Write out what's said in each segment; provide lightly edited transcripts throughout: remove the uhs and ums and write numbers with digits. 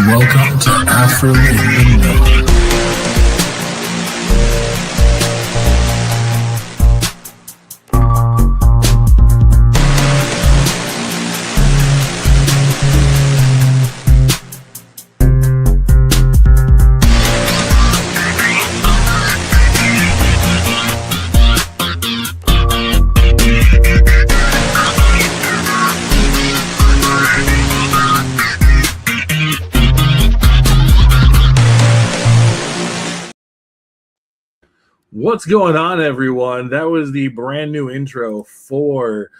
Welcome to Afro in the Know. What's going on, everyone? That was the brand new intro for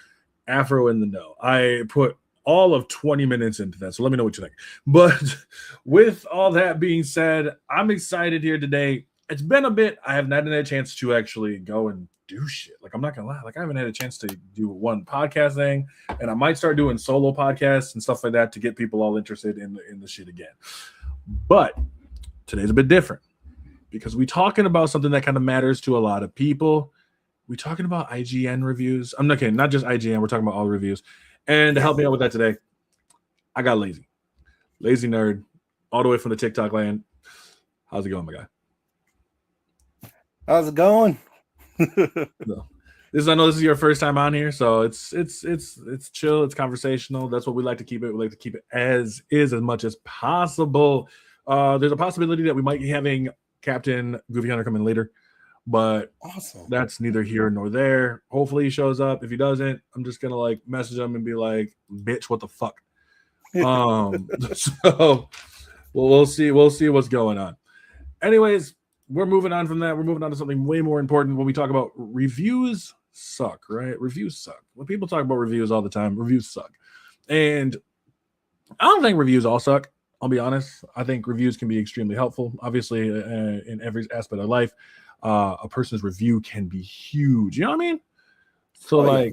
Afro in the Know. I put all of 20 minutes into that, so let me know what you think. But with all that being said, I'm excited here today. It's been a bit. I have not had a chance to actually go and do shit. Like, I'm not gonna lie. Like, I haven't had a chance to do one podcast thing, and I might start doing solo podcasts and stuff like that to get people all interested in the shit again. But today's a bit different, because we're talking about something that kind of matters to a lot of people. We're talking about IGN reviews. I'm not kidding, not just IGN. We're talking about all reviews. And to help me out with that today, I got Lazy Nerd, all the way from the TikTok land. How's it going, my guy? How's it going? No. I know this is your first time on here, so it's chill, it's conversational. That's what we like to keep it. We like to keep it as is as much as possible. There's a possibility that we might be having Captain GoofyHunter come in later, but awesome. That's neither here nor there. Hopefully he shows up. If he doesn't, I'm just gonna like message him and be like, "Bitch, what the fuck?" So we'll see what's going on. Anyways, we're moving on from that. We're moving on to something way more important. When we talk about reviews, suck, right? Reviews suck. When people talk about reviews all the time, reviews suck, and I don't think reviews all suck. I'll be honest. I think reviews can be extremely helpful. Obviously, in every aspect of life, a person's review can be huge. You know what I mean? So,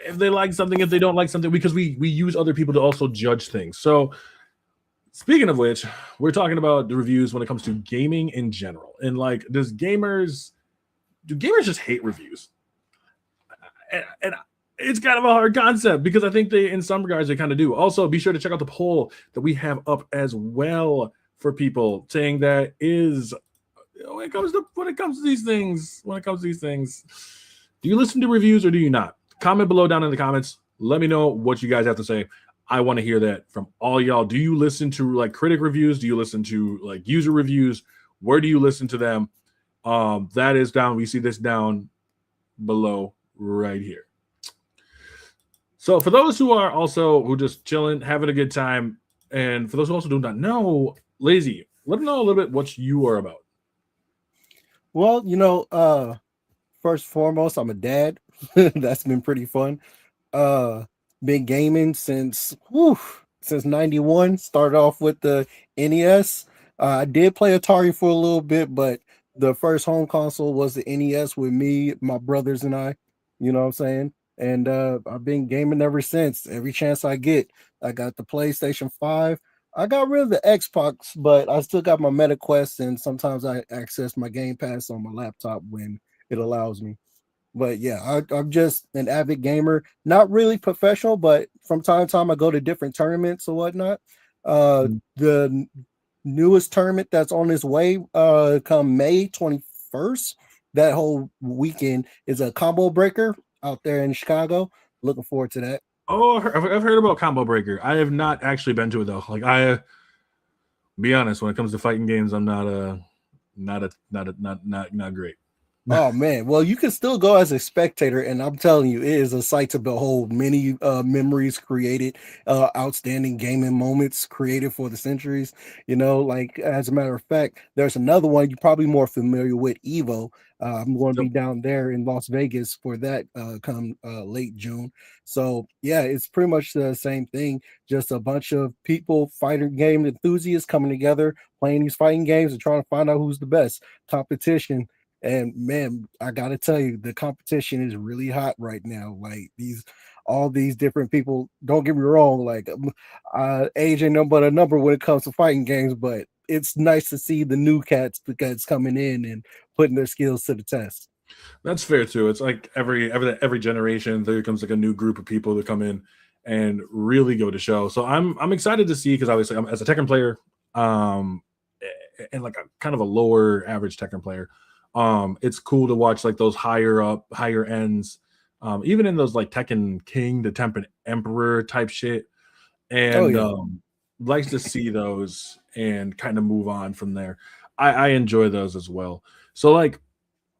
if they like something, if they don't like something, because we use other people to also judge things. So, speaking of which, we're talking about the reviews when it comes to gaming in general. And like, do gamers just hate reviews? And it's kind of a hard concept, because I think they, in some regards, they kind of do. Also, be sure to check out the poll that we have up as well for people saying that is when it comes to these things. Do you listen to reviews or do you not? Comment below down in the comments. Let me know what you guys have to say. I want to hear that from all y'all. Do you listen to like critic reviews? Do you listen to like user reviews? Where do you listen to them? That is down. We see this down below right here. So for those who just chilling, having a good time, and for those who also do not know, Lazy, let them know a little bit what you are about. Well, first and foremost, I'm a dad. That's been pretty fun. Been gaming since 91. Started off with the NES. I did play Atari for a little bit, but the first home console was the NES with me, my brothers, and I. You know what I'm saying? And I've been gaming ever since. Every chance I get. I got the PlayStation 5. I got rid of the Xbox, but I still got my MetaQuest, and sometimes I access my Game Pass on my laptop when it allows me. But yeah, I'm just an avid gamer. Not really professional, but from time to time I go to different tournaments or whatnot. The newest tournament that's on its way come May 21st, that whole weekend, is a Combo Breaker out there in Chicago. Looking forward to that. Oh, I've heard about Combo Breaker. I have not actually been to it though. Like, I be honest, when it comes to fighting games, I'm not great. Oh man, well, you can still go as a spectator, and I'm telling you, it is a sight to behold. Many memories created, outstanding gaming moments created for the centuries. Like, as a matter of fact, there's another one you're probably more familiar with, Evo. I'm going to be down there in Las Vegas for that come late June. So yeah, it's pretty much the same thing. Just a bunch of people, fighter game enthusiasts, coming together, playing these fighting games and trying to find out who's the best. Competition. And man, I gotta tell you, the competition is really hot right now. Like, all these different people. Don't get me wrong, like, age ain't no but a number when it comes to fighting games, but it's nice to see the new cats coming in and putting their skills to the test. That's fair too. It's like every generation there comes like a new group of people that come in and really go to show. So I'm excited to see, because obviously I'm as a Tekken player, and like a kind of a lower average Tekken player. It's cool to watch like those higher ends, even in those like Tekken King to Tekken Emperor type shit, Oh and yeah. likes to see those and kind of move on from there. I enjoy those as well. So like,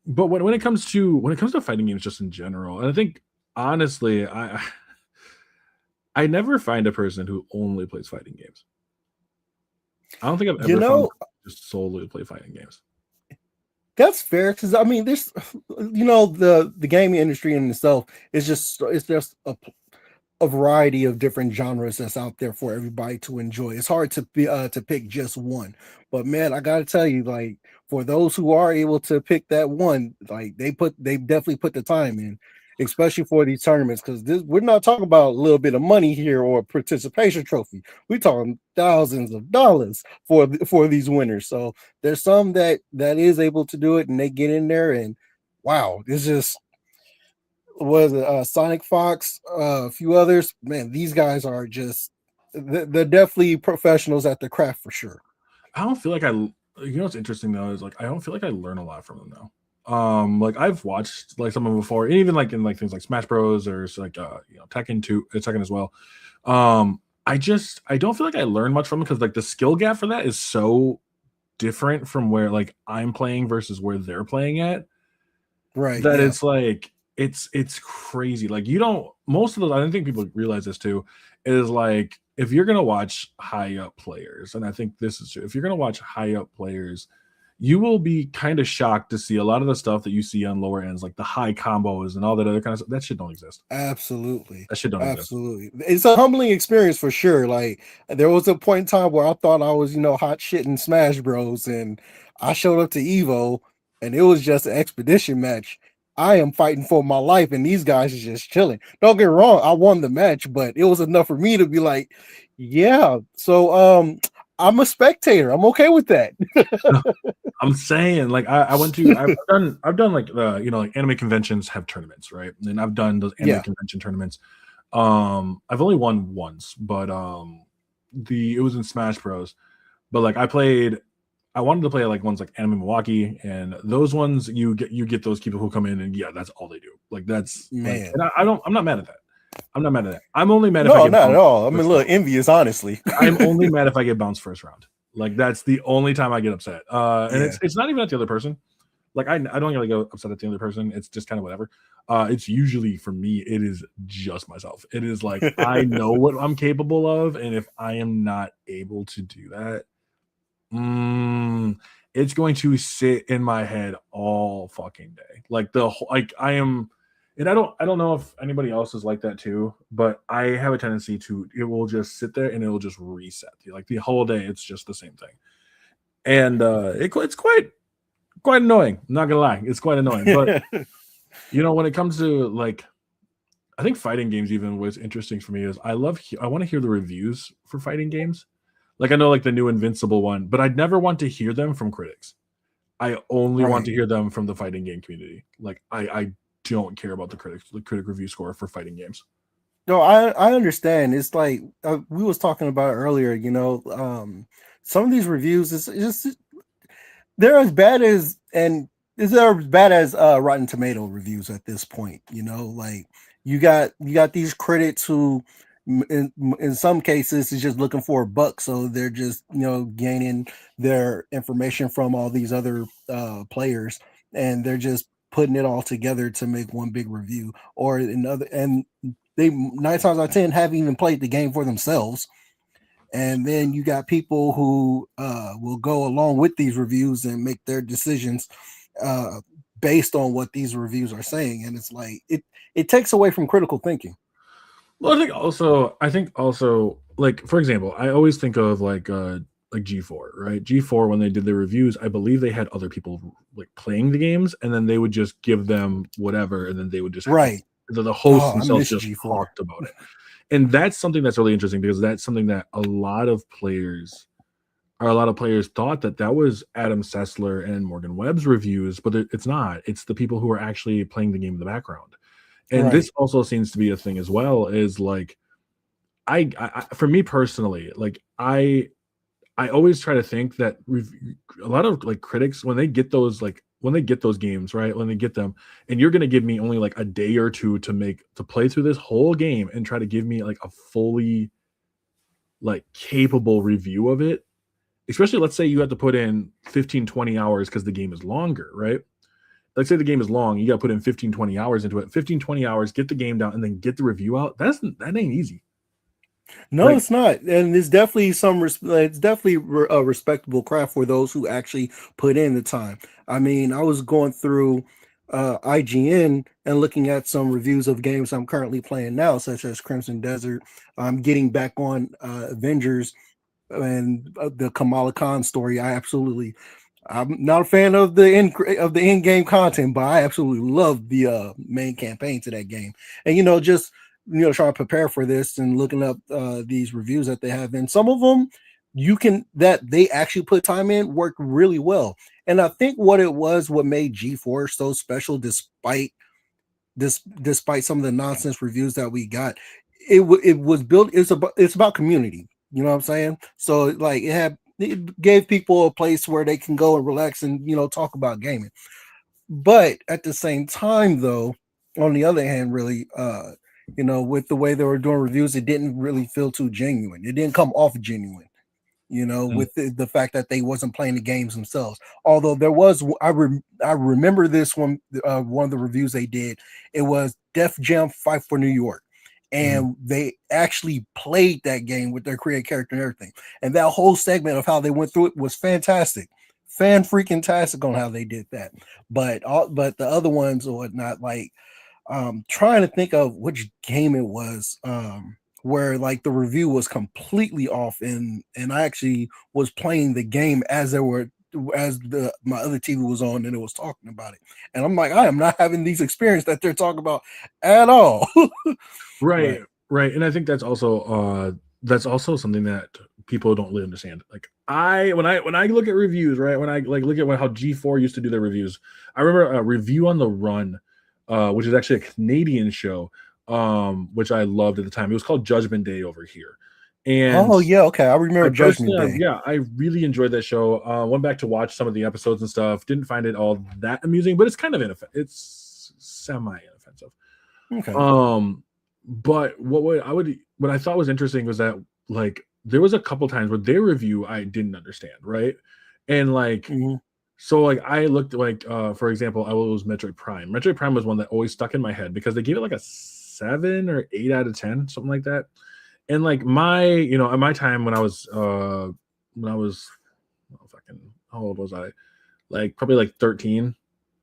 but when it comes to fighting games just in general, and I think honestly, I never find a person who only plays fighting games. I don't think I've You ever found know, just solely to play fighting games. that's fair because I mean, there's, the gaming industry in itself is just a variety of different genres that's out there for everybody to enjoy. It's hard to pick just one, but man, I gotta tell you, like for those who are able to pick that one, like they definitely put the time in, especially for these tournaments because we're not talking about a little bit of money here or a participation trophy. We're talking thousands of dollars for these winners. So there's some that is able to do it and they get in there and wow, it's just was it Sonic Fox, a few others. Man, these guys are just they're definitely professionals at the craft for sure. I don't feel like what's interesting though is like I don't feel like I learn a lot from them though. Like I've watched like some of them before, and even like in like things like Smash Bros or like Tekken 2, Tekken as well. I don't feel like I learn much from them because like the skill gap for that is so different from where like I'm playing versus where they're playing at, Right? that Yeah, it's like it's crazy. Like you don't most of those, I don't think people realize this too, is like if you're gonna watch high up players, and I think this is true, if you're gonna watch high up players, you will be kind of shocked to see a lot of the stuff that you see on lower ends, like the high combos and all that other kind of stuff. That shit don't exist. absolutely, That shit don't exist. absolutely. It's a humbling experience for sure. Like there was a point in time where I thought I was hot shit in Smash Bros, and I showed up to Evo, and it was just an expedition match. I am fighting for my life, and these guys are just chilling. Don't get me wrong, I won the match, but it was enough for me to be like, yeah. So I'm a spectator. I'm okay with that. I'm saying, like, I went to, I've done like like anime conventions have tournaments, right? And I've done those anime Yeah, convention tournaments. I've only won once, but it was in Smash Bros. But like I wanted to play like ones like Anime Milwaukee, and those ones you get those people who come in and yeah, that's all they do. Like that's like, man. and I'm not mad at that. I'm not mad at that. I'm only mad if I No, get not at bounced all. I'm a first little round. envious, honestly. I'm only mad if I get bounced first round. Like that's the only time I get upset. And Yeah. it's not even at the other person. Like I don't really go upset at the other person. It's just kind of whatever. It's usually for me, it is just myself. It is like I know what I'm capable of, and if I am not able to do that, it's going to sit in my head all fucking day. Like the whole, like I am, and I don't know if anybody else is like that too, but I have a tendency to it will just sit there and it will just reset. Like the whole day, it's just the same thing, and it's quite annoying. I'm not gonna lie, it's quite annoying. But when it comes to like, I think fighting games, even what's interesting for me is I want to hear the reviews for fighting games. Like I know like the new Invincible one, but I'd never want to hear them from critics. I only want Right. to hear them from the fighting game community. Like I don't care about the critic review score for fighting games. No, I understand. It's like we was talking about earlier. Some of these reviews is just they're as bad as and they're as bad as Rotten Tomato reviews at this point. Like you got these critics who in some cases is just looking for a buck, so they're just gaining their information from all these other players, and they're just putting it all together to make one big review. Or another, and they 9 times out of 10 haven't even played the game for themselves. And then you got people who will go along with these reviews and make their decisions uh, based on what these reviews are saying, and it's like it takes away from critical thinking. Well, I think also like for example, I always think of like G4, right? G4 when they did their reviews, I believe they had other people like playing the games, and then they would just give them whatever, and then they would just Right. the hosts Oh, I themselves miss just G4. talked about it. And that's something that's really interesting because that's something that a lot of players thought that was Adam Sessler and Morgan Webb's reviews, but it's not. It's the people who are actually playing the game in the background. And this Right. also seems to be a thing as well, is like I for me personally, like I always try to think that a lot of like critics when they get those games, right, when they get them, and you're going to give me only like a day or two to play through this whole game and try to give me like a fully like capable review of it, especially let's say you have to put in 15-20 hours because the game is longer, right? Let's say the game is long, you got to put in 15-20 hours into it. 15-20 hours, get the game down, and then get the review out. That ain't easy. No, Like, it's not, and it's definitely it's definitely a respectable craft for those who actually put in the time. I mean, I was going through IGN and looking at some reviews of games I'm currently playing now, such as Crimson Desert. I'm getting back on Avengers and the Kamala Khan story. I'm not a fan of the end game content, but I absolutely love the main campaign to that game. And just trying to prepare for this and looking up these reviews that they have, and some of them that they actually put time in work really well. And I think what made G4 so special, despite some of the nonsense reviews that we got, it was built. It's about community. You know what I'm saying? So like it gave people a place where they can go and relax and talk about gaming. But at the same time, though, on the other hand, really, with the way they were doing reviews, it didn't really feel too genuine. It didn't come off genuine, with the fact that they wasn't playing the games themselves. Although there was, I remember this one of the reviews they did. It was Def Jam Fight for New York. And they actually played that game with their creative character and everything. And that whole segment of how they went through it was fantastic. Fan-freaking-tastic on how they did that. But the other ones or whatnot, like trying to think of which game it was, where like the review was completely off, and I actually was playing the game as my other TV was on and it was talking about it. And I'm like, I am not having these experiences that they're talking about at all. Right. And I think that's also something that people don't really understand. Like when I look at reviews, right, when I like look at how G4 used to do their reviews, I remember a Review on the Run, which is actually a Canadian show, which I loved at the time. It was called Judgment Day over here. And okay, I remember Judgment Day. Yeah, I really enjoyed that show. Went back to watch some of the episodes and stuff. Didn't find it all that amusing, but it's kind of it's semi-inoffensive. Okay. But what I thought was interesting was that like there was a couple times where their review I didn't understand, right? And like so like I looked like for example, I was Metroid Prime. Metroid Prime was one that always stuck in my head because they gave it like a 7 or 8 out of 10, something like that. And like at my time when I was how old was I? Like probably like 13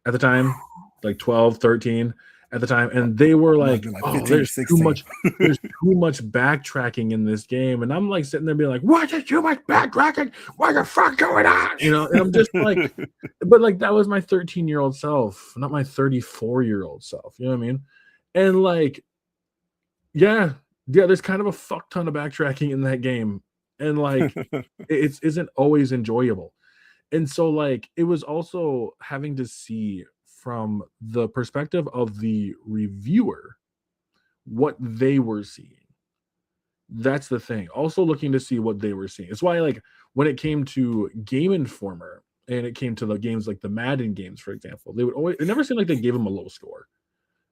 at the time, like 12, 13 at the time, and they were like 15, there's 16. There's too much backtracking in this game, and I'm like sitting there being like, what is too much backtracking? What the fuck going on? And I'm just like, but like that was my 13-year-old self, not my 34-year-old self. You know what I mean? And like, yeah, there's kind of a fuck ton of backtracking in that game, and like it isn't always enjoyable. And so like it was also having to see from the perspective of the reviewer what they were seeing. That's the thing. Also looking to see what they were seeing. It's why like when it came to Game Informer and it came to the games like the Madden games, for example, it never seemed like they gave them a low score.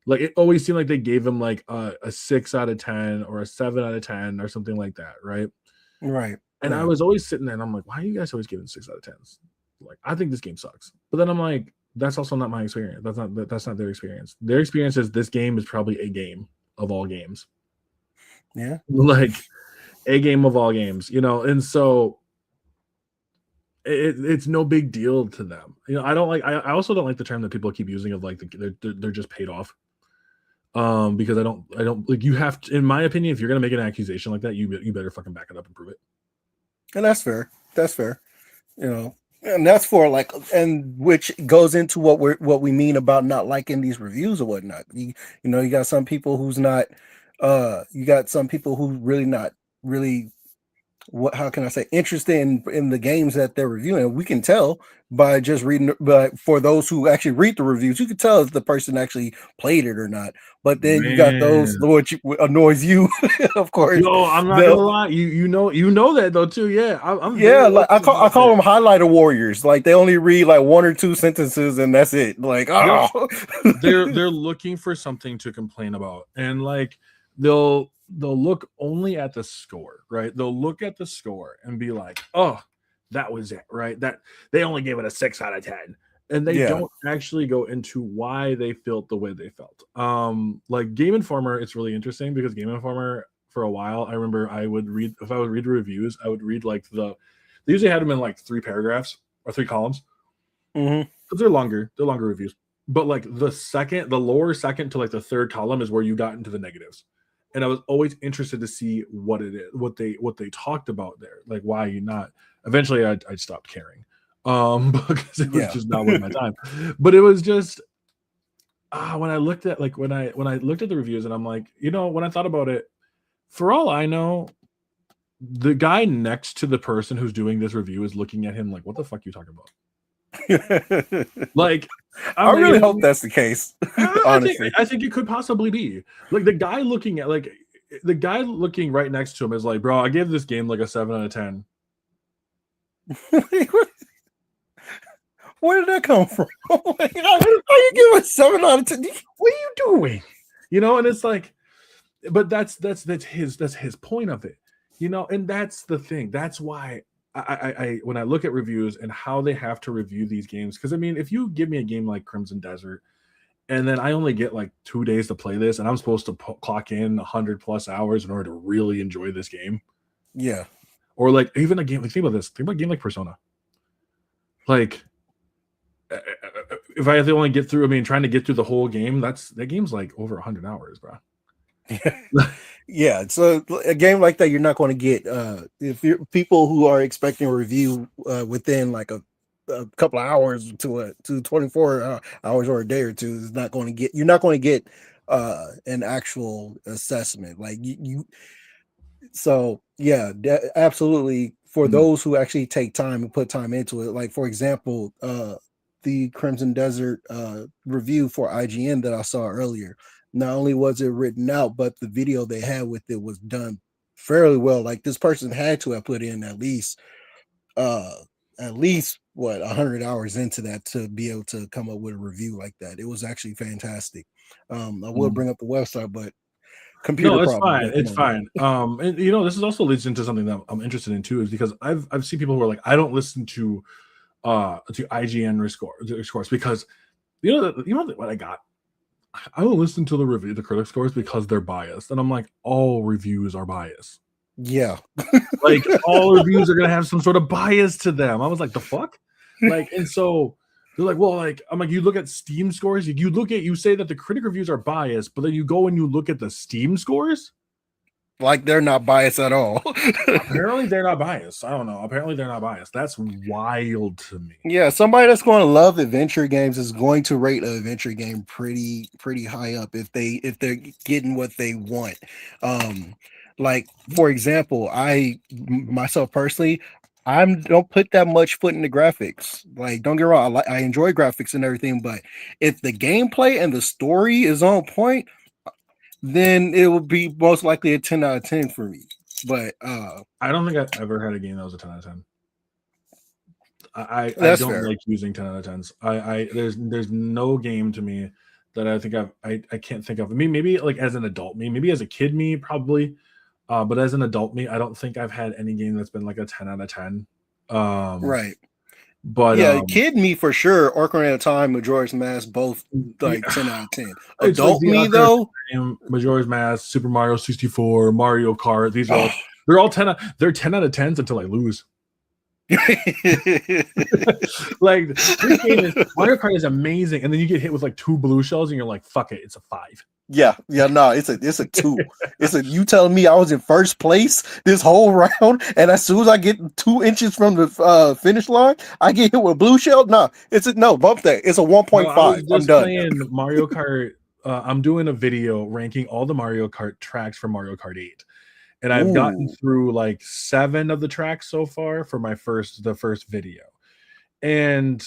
Like it always seemed like they gave them like a 6 out of 10 or a 7 out of 10 or something like that, right? Right. And I was always sitting there and I'm like, why are you guys always giving 6 out of 10s? Like, I think this game sucks. But then I'm like, that's also not my experience. That's not their experience. Their experience is this game is probably a game of all games. Yeah. Like a game of all games, and so it's no big deal to them. I also don't like the term that people keep using of like they're just paid off. Because I don't like, you have to, in my opinion, if you're gonna make an accusation like that, you better fucking back it up and prove it. And that's fair. And that's for like, and which goes into what we mean about not liking these reviews or whatnot. You got some people who's not, you got some people who really not really how can I say, interested in the games that they're reviewing. We can tell by just reading, but for those who actually read the reviews, you can tell if the person actually played it or not. But then you got those Man. which annoys you, of course. Yo, I'm not gonna They'll lie. You know that though too. Yeah, I'm Yeah, very like open I about call that. them highlighter warriors. Like they only read like one or two sentences and that's it. Like, Yep. oh They're looking for something to complain about, and like they'll look only at the score, right? They'll look at the score and be like, oh, that was it, right? That they only gave it a 6 out of 10, and they yeah. don't actually go into why they felt the way they felt. Like Game Informer, it's really interesting because Game Informer, for a while, I remember I would read, if I would read reviews, I would read like they usually had them in like 3 paragraphs or 3 columns Hmm. because they're longer reviews. But like the lower second to like the third column is where you got into the negatives, and I was always interested to see what it is, what they talked about there, like why you not. Eventually, I stopped caring, because it was Yeah. just not worth my time. But it was just when I looked at like when I looked at the reviews, and I'm like, when I thought about it, for all I know, the guy next to the person who's doing this review is looking at him like, "What the fuck are you talking about?" Like, I I'm not really even. hope that's the case. Honestly. I think it could possibly be like the guy looking right next to him is like, bro, I gave this game like a 7 out of 10. Where did that come from? Like, how you give a 7 out of 10? What are you doing? And it's like, but that's his point of it, and that's the thing. That's why I when I look at reviews and how they have to review these games, because I mean, if you give me a game like Crimson Desert, and then I only get like 2 days to play this, and I'm supposed to clock in 100+ hours in order to really enjoy this game. Yeah. Or like even a game, like think about this. Think about a game like Persona. Like, if I have to only get through, I mean, trying to get through the whole game, that game's like over 100 hours, bro. Yeah, so a game like that, you're not going to get if you're people who are expecting a review within like a couple of hours to 24 hours or a day or two is not going to get. You're not going to get an actual assessment. Like you so yeah, absolutely. For Mm. those who actually take time and put time into it, like for example, the Crimson Desert review for IGN that I saw earlier. Not only was it written out, but the video they had with it was done fairly well. Like this person had to have put in uh at least what 100 hours into that to be able to come up with a review like that. It was actually fantastic. I will Mm. bring up the website, but computer No, it's problems fine. at the It's moment. fine. And this is also leads into something that I'm interested in too, is because I've seen people who are like, I don't listen to IGN scores because what I got. I don't listen to the critic scores because they're biased, and I'm like, all reviews are biased. Yeah. Like all reviews are gonna have some sort of bias to them. I was like, the fuck? Like, and so they're like, well, like, I'm like, you look at Steam scores, you say that the critic reviews are biased, but then you go and you look at the Steam scores. Like they're not biased at all. Apparently they're not biased. I don't know. Apparently they're not biased. That's wild to me. Yeah, somebody that's going to love adventure games is going to rate an adventure game pretty high up if they're getting what they want. Like for example, myself personally, I don't put that much foot in the graphics. Like, don't get me wrong, I enjoy graphics and everything, but if the gameplay and the story is on point, then it will be most likely a 10 out of 10 for me. But I don't think I've ever had a game that was a 10 out of 10. I that's don't fair. like using 10 out of 10s. There's no game to me that I think I can't think of. I mean, maybe like as an adult me, maybe as a kid me, probably. But as an adult me, I don't think I've had any game that's been like a 10 out of 10. Right. But Yeah, kid me for sure. Ocarina of Time, Majora's Mask, both yeah, like 10 out of 10. it's like Adult the me Ocarina of though, Time, Majora's Mask, Super Mario 64, Mario Kart. These are oh. all they're all 10. They're 10 out of 10s until I lose. Like this game Mario Kart is amazing, and then you get hit with like 2 blue shells, and you're like, "Fuck it, it's a 5." yeah, no, it's a 2. You telling me I was in first place this whole round, and as soon as I get 2 inches from the finish line, I get hit with a blue shell? No, bump that. It's a 1.5. No, I was I'm just done. playing Mario Kart. I'm doing a video ranking all the Mario Kart tracks for Mario Kart 8. and I've gotten Ooh. through like 7 of the tracks so far for the first video, and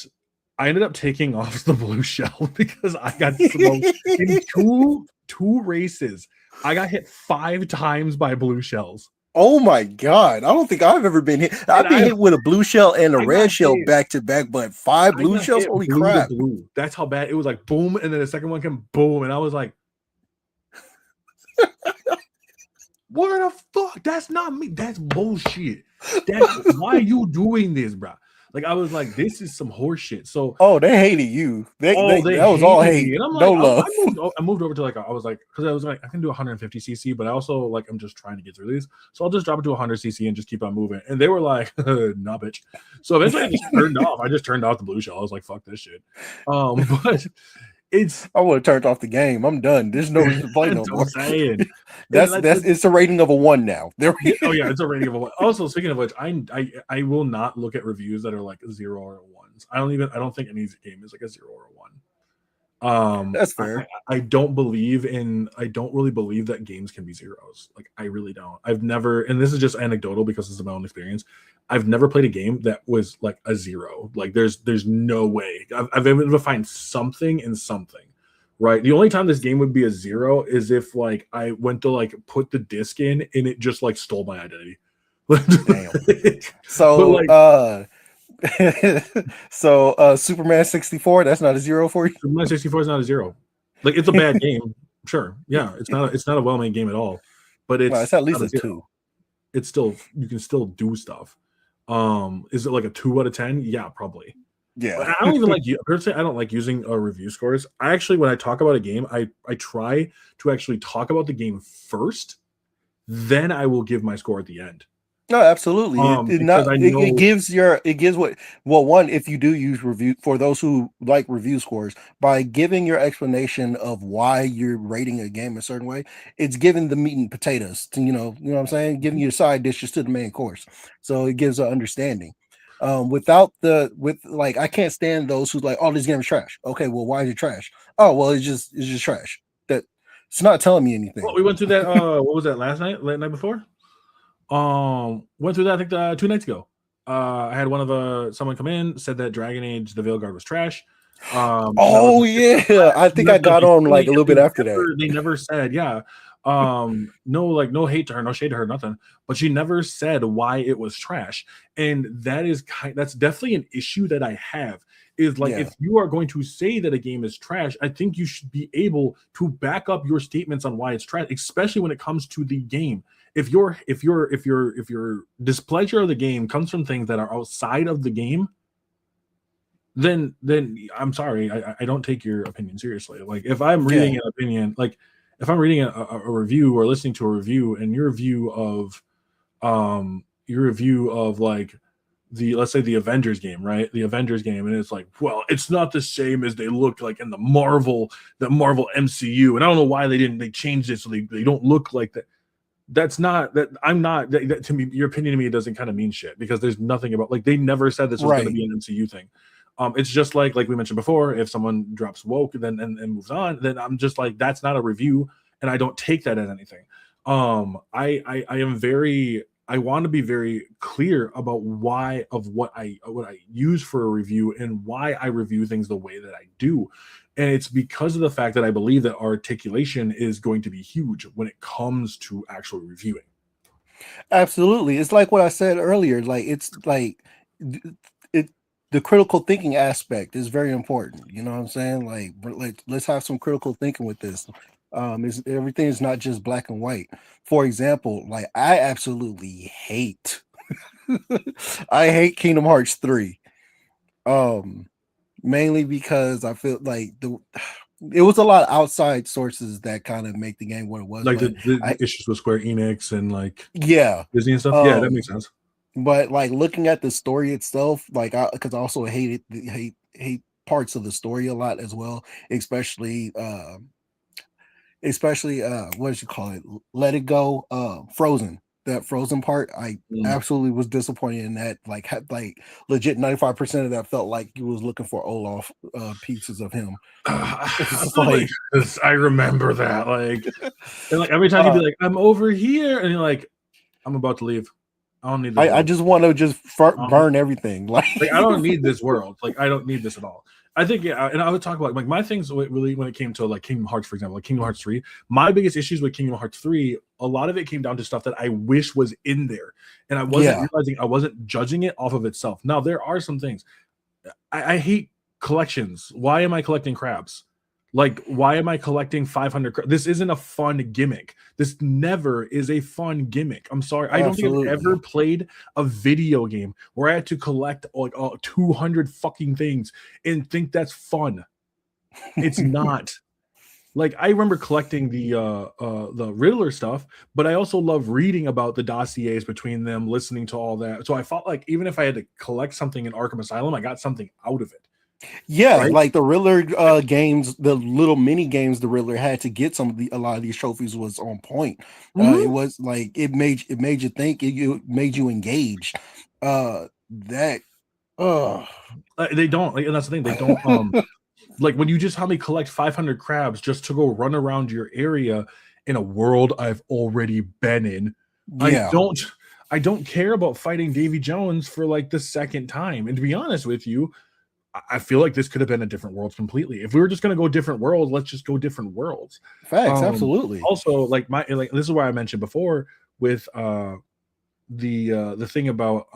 I ended up taking off the blue shell because I got smoked in two races. I got hit 5 times by blue shells. Oh my god! I don't think I've ever been hit. I've been hit with a blue shell and a red shell back to back, but 5 blue shells. Holy crap! Blue. That's how bad it was. Like boom, and then the second one came boom, and I was like, "What the fuck? That's not me. That's bullshit. Why are you doing this, bro?" Like I was like, "This is some horse shit." So they hated you. That was all hate. And I'm no love. I moved over to like I was like, because I was like, I can do 150 cc, but I also like I'm just trying to get through these, so I'll just drop it to 100 cc and just keep on moving. And they were like, "Nah, bitch." So eventually I just turned off. I just turned off the blue shell. I was like, "Fuck this shit." But I would have turned off the game. I'm done. There's no reason to play no more. That's it's a rating of a 1 now. Oh yeah, it's a rating of a 1. Also, speaking of which, I will not look at reviews that are like 0 or 1s. I don't think any game is like a 0 or a 1. That's fair. I don't really believe that games can be zeros. Like I really don't. I've never, and this is just anecdotal because this is my own experience. I've never played a game that was like a 0. Like there's no way. I've been able to find something in something. Right. The only time this game would be a 0 is if like I went to like put the disc in and it just like stole my identity. Damn. So Superman 64, that's not a 0 for you? Superman 64 is not a 0. Like it's a bad game. Sure. Yeah. It's not a well-made game at all. But it's at least a 2. It's still, you can still do stuff. Is it like a 2 out of 10? Yeah, probably. Yeah. I don't even like personally. I don't like using review scores. I actually, when I talk about a game, I try to actually talk about the game first, then I will give my score at the end. No, absolutely. It gives one, if you do use review, for those who like review scores, by giving your explanation of why you're rating a game a certain way, it's giving the meat and potatoes to, you know what I'm saying, giving you side dishes to the main course. So it gives an understanding. I can't stand those who's like, "Oh, this game is trash." Okay, well, why is it trash? Oh, well, it's just trash. That it's not telling me anything. Well, we went through that. What was that last night night before? Went through that I think 2 nights ago. I had someone come in, said that Dragon Age the Veilguard was trash. I think I got on like a little bit after that. They never said, no hate to her, no shade to her, nothing, but she never said why it was trash. And that's definitely an issue that I have, is like, if you are going to say that a game is trash, I think you should be able to back up your statements on why it's trash, especially when it comes to the game. If your displeasure of the game comes from things that are outside of the game, then I'm sorry, I don't take your opinion seriously. Like if I'm reading an opinion, like if I'm reading a review or listening to a review, and your review of like let's say the Avengers game, right? The Avengers game, and it's like, well, it's not the same as they look like in the Marvel MCU, and I don't know why they changed it so they don't look like that. That's not that I'm not that to me, your opinion to me doesn't kind of mean shit, because there's nothing about, like, they never said this was going to be an MCU thing. It's just like we mentioned before, if someone drops woke then and moves on, then I'm just like, that's not a review, and I don't take that as anything. I want to be very clear about what I use for a review and why I review things the way that I do. And it's because of the fact that I believe that articulation is going to be huge when it comes to actual reviewing. Absolutely. It's like what I said earlier. Like, it's like the critical thinking aspect is very important. You know what I'm saying? Like let's have some critical thinking with this. Everything is not just black and white. For example, like I absolutely hate I hate Kingdom Hearts 3. Mainly because I feel like it was a lot of outside sources that kind of make the game what it was. Like the issues with Square Enix and like Disney and stuff. Yeah, that makes sense. But like looking at the story itself, like because I also hate parts of the story a lot as well, especially what did you call it? Let It Go, Frozen. That Frozen part, I absolutely was disappointed in that. Like legit 95% of that felt like you was looking for Olaf pieces of him. I remember that. Like, and like every time you'd be like, "I'm over here," and you're like, I'm about to leave. I don't need this. I just want to just burn everything. Like I don't need this world. Like I don't need this at all. I think, yeah, and I would talk about like my things really when it came to like Kingdom Hearts, for example, like Kingdom Hearts 3. My biggest issues with Kingdom Hearts 3, a lot of it came down to stuff that I wish was in there, and I wasn't realizing, I wasn't judging it off of itself. Now there are some things I hate collections. Why am I collecting crabs? Like, why am I collecting 500? This isn't a fun gimmick. This never is a fun gimmick. I'm sorry. I don't think I've ever played a video game where I had to collect like 200 fucking things and think that's fun. It's not. Like, I remember collecting the Riddler stuff, but I also love reading about the dossiers between them, listening to all that. So I felt like even if I had to collect something in Arkham Asylum, I got something out of it. Yeah, right? Like the Riddler games, the little mini games the Riddler had to get a lot of these trophies was on point. It was like it made you think, it made you engage. They don't, like, and that's the thing, they don't like when you just have me collect 500 crabs just to go run around your area in a world I've already been in. Yeah. I don't care about fighting Davy Jones for like the second time. And to be honest with you, I feel like this could have been a different world completely. If we were just going to go different worlds, let's just go different worlds. Facts, absolutely. Also, like this is why I mentioned before with the thing about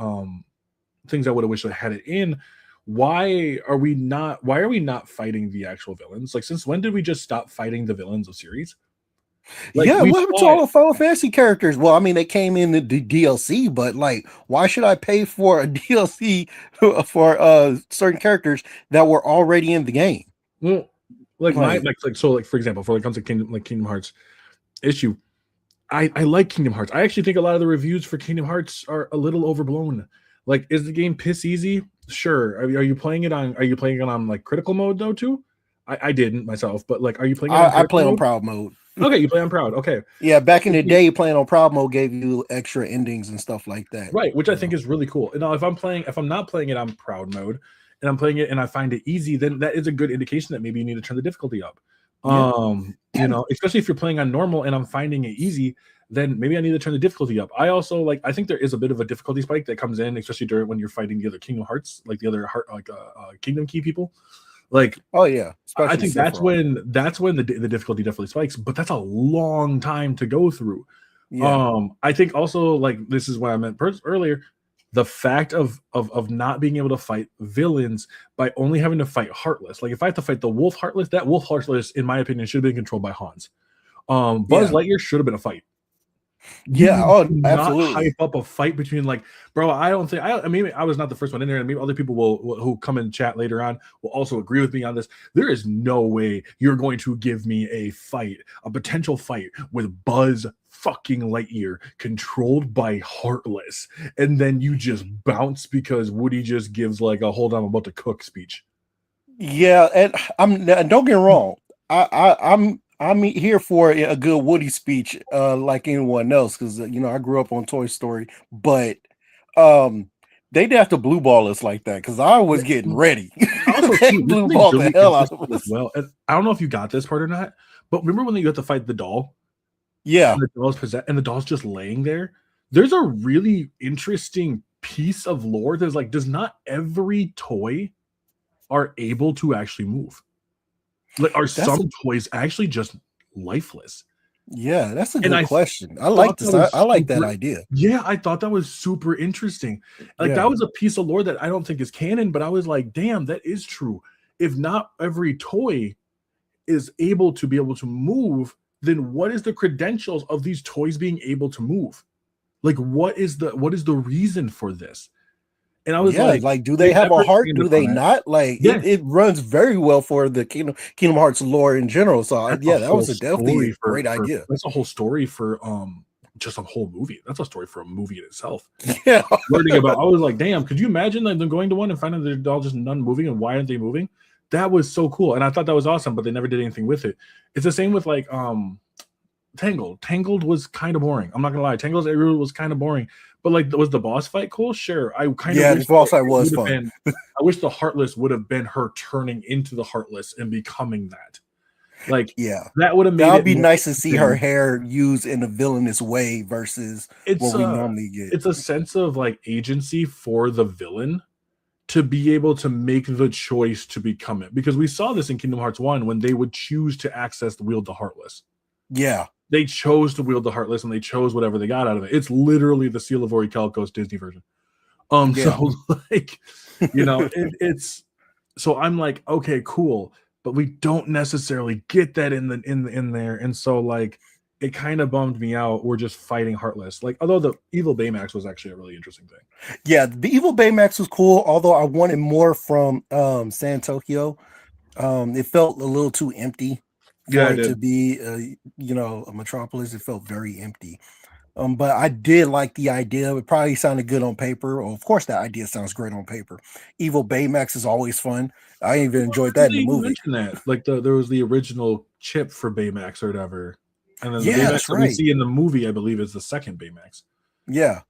things I would have wished I had it in. Why are we not fighting the actual villains? Like, since when did we just stop fighting the villains of series? Like, yeah, what happened to all the Final Fantasy characters? Well, I mean, they came in the DLC, but like, why should I pay for a DLC for certain characters that were already in the game? Well, like for example, for like comes to Kingdom Hearts issue, I like Kingdom Hearts. I actually think a lot of the reviews for Kingdom Hearts are a little overblown. Like, is the game piss easy? Sure. Are you playing it on like critical mode though too? I didn't myself, but like, are you playing it on I play on proud mode. Okay, you play on proud. Okay. Yeah, back in the day, playing on proud mode gave you extra endings and stuff like that. Right, which I think is really cool. Now, if I'm not playing it on proud mode and I'm playing it and I find it easy, then that is a good indication that maybe you need to turn the difficulty up. You know, especially if you're playing on normal and I'm finding it easy, then maybe I need to turn the difficulty up. I also I think there is a bit of a difficulty spike that comes in, especially when you're fighting the other Kingdom Hearts, like the other Kingdom Key people. Like, oh yeah, I think that's when the difficulty definitely spikes, but that's a long time to go through. Yeah. I think also, like, this is what I meant earlier, the fact of not being able to fight villains by only having to fight Heartless. Like, if I have to fight the Wolf Heartless, that Wolf Heartless, in my opinion, should have been controlled by Hans. Buzz Lightyear should have been a fight. Yeah, absolutely. Not hype up a fight between, like, bro. I don't think I mean, I was not the first one in there, and maybe other people who come in chat later on will also agree with me on this. There is no way you're going to give me a potential fight with Buzz fucking Lightyear controlled by Heartless, and then you just bounce because Woody just gives like a "hold on, I'm about to cook" speech. Yeah, and don't get me wrong, I'm here for a good Woody speech, like anyone else, because I grew up on Toy Story, but they didn't have to blue ball us like that, because I was getting ready. They blue ball the hell out of us. Well, and I don't know if you got this part or not, but remember when you have to fight the doll? Yeah, and the doll's possessed, and the doll's just laying there. There's a really interesting piece of lore. There's like, does not every toy are able to actually move? Like, are some toys actually just lifeless? Yeah, that's a good question. I like this. I like that idea. Yeah, I thought that was super interesting. Like, that was a piece of lore that I don't think is canon, but I was like, damn, that is true. If not every toy is able to move, then what is the credentials of these toys being able to move? Like, what is the reason for this? And I was like, do they have a heart? Do they not? Like, it runs very well for the Kingdom Hearts lore in general. So that was definitely a great idea. That's a whole story for just a whole movie. That's a story for a movie in itself. Yeah, learning about. I was like, damn, could you imagine like them going to one and finding they're all just none moving, and why aren't they moving? That was so cool, and I thought that was awesome, but they never did anything with it. It's the same with like Tangled. Tangled was kind of boring. I'm not gonna lie. Tangled was kind of boring. But like, was the boss fight cool? Sure. I kind of the boss fight was fun. I wish the Heartless would have been her turning into the Heartless and becoming that. Like, Yeah, that would have made that would it be more nice to see her interesting. hair used in a villainous way versus It's what we normally get. it's a sense of like agency for the villain to be able to make the choice to become it, because we saw this in Kingdom Hearts 1 when they would choose to access the Wield the Heartless. Yeah, They chose to wield the Heartless, and they chose whatever they got out of it. It's literally the Seal of Ori Calicos Disney version. yeah, So like, it's so I'm like, okay, cool, but we don't necessarily get that in there, and so like, it kind of bummed me out. We're just fighting Heartless, like, although the Evil Baymax was actually a really interesting thing. yeah. The Evil Baymax was cool, although I wanted more from San Tokyo. It felt a little too empty Yeah, for I it to did. be, a metropolis. It felt very empty. But I did like the idea. It probably sounded good on paper. Well, of course, that idea sounds great on paper. Evil Baymax is always fun. I even enjoyed that in They the even movie. mentioned that, like, there was the original chip for Baymax or whatever, and then the Yeah, Baymax that's that we right. see in the movie, I believe, is the second Baymax. Yeah,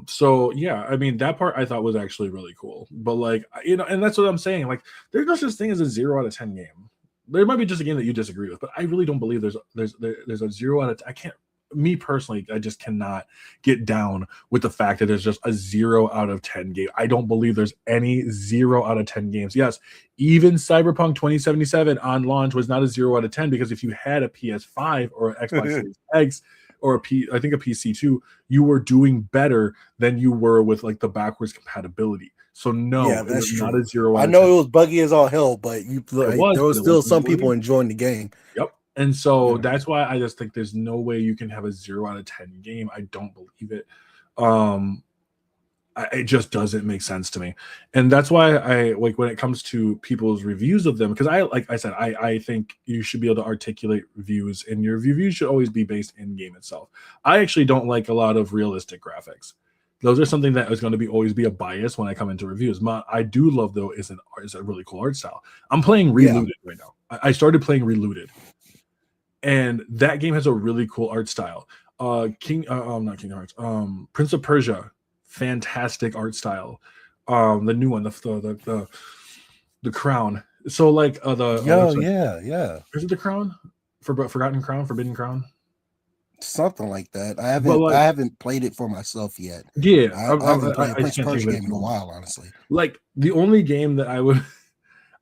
So yeah, I mean, that part I thought was actually really cool. But like, and that's what I'm saying. Like, there's no such thing as a 0 out of 10 game. There might be just a game that you disagree with, but I really don't believe there's a 0 out of 10. I can't, me personally, I just cannot get down with the fact that there's just a 0 out of 10 game. I don't believe there's any 0 out of 10 games. Yes, even Cyberpunk 2077 on launch was not a 0 out of 10, because if you had a PS5 or an Xbox Series X or I think a PC too, you were doing better than you were with like the backwards compatibility. So no, yeah, it that's was not true. a 0 I out of know 10. it was buggy as all hell, but It was, there but was it still wasn't some people believable. enjoying the game. Yep. And so Yeah. that's why I just think there's no way you can have a 0 out of 10 game. I don't believe it. Um, it just doesn't make sense to me. And that's why I like, when it comes to people's reviews of them, because like I said, I think you should be able to articulate views, and your reviews should always be based in game itself. I actually don't like a lot of realistic graphics. Those are something that is going to always be a bias when I come into reviews. I do love, though, is a really cool art style. I'm playing Reloaded right now. I started playing Reloaded, and that game has a really cool art style. Not Kingdom Hearts. Prince of Persia, fantastic art style. The new one, the Crown. So like Yeah. is it the Crown? Forgotten Crown, Forbidden Crown. Something like that. But I like, haven't played it for myself yet. yeah, I haven't played a I just Prince can't think Persia of it at game the in a moment. while, honestly. Like, the only game that I would,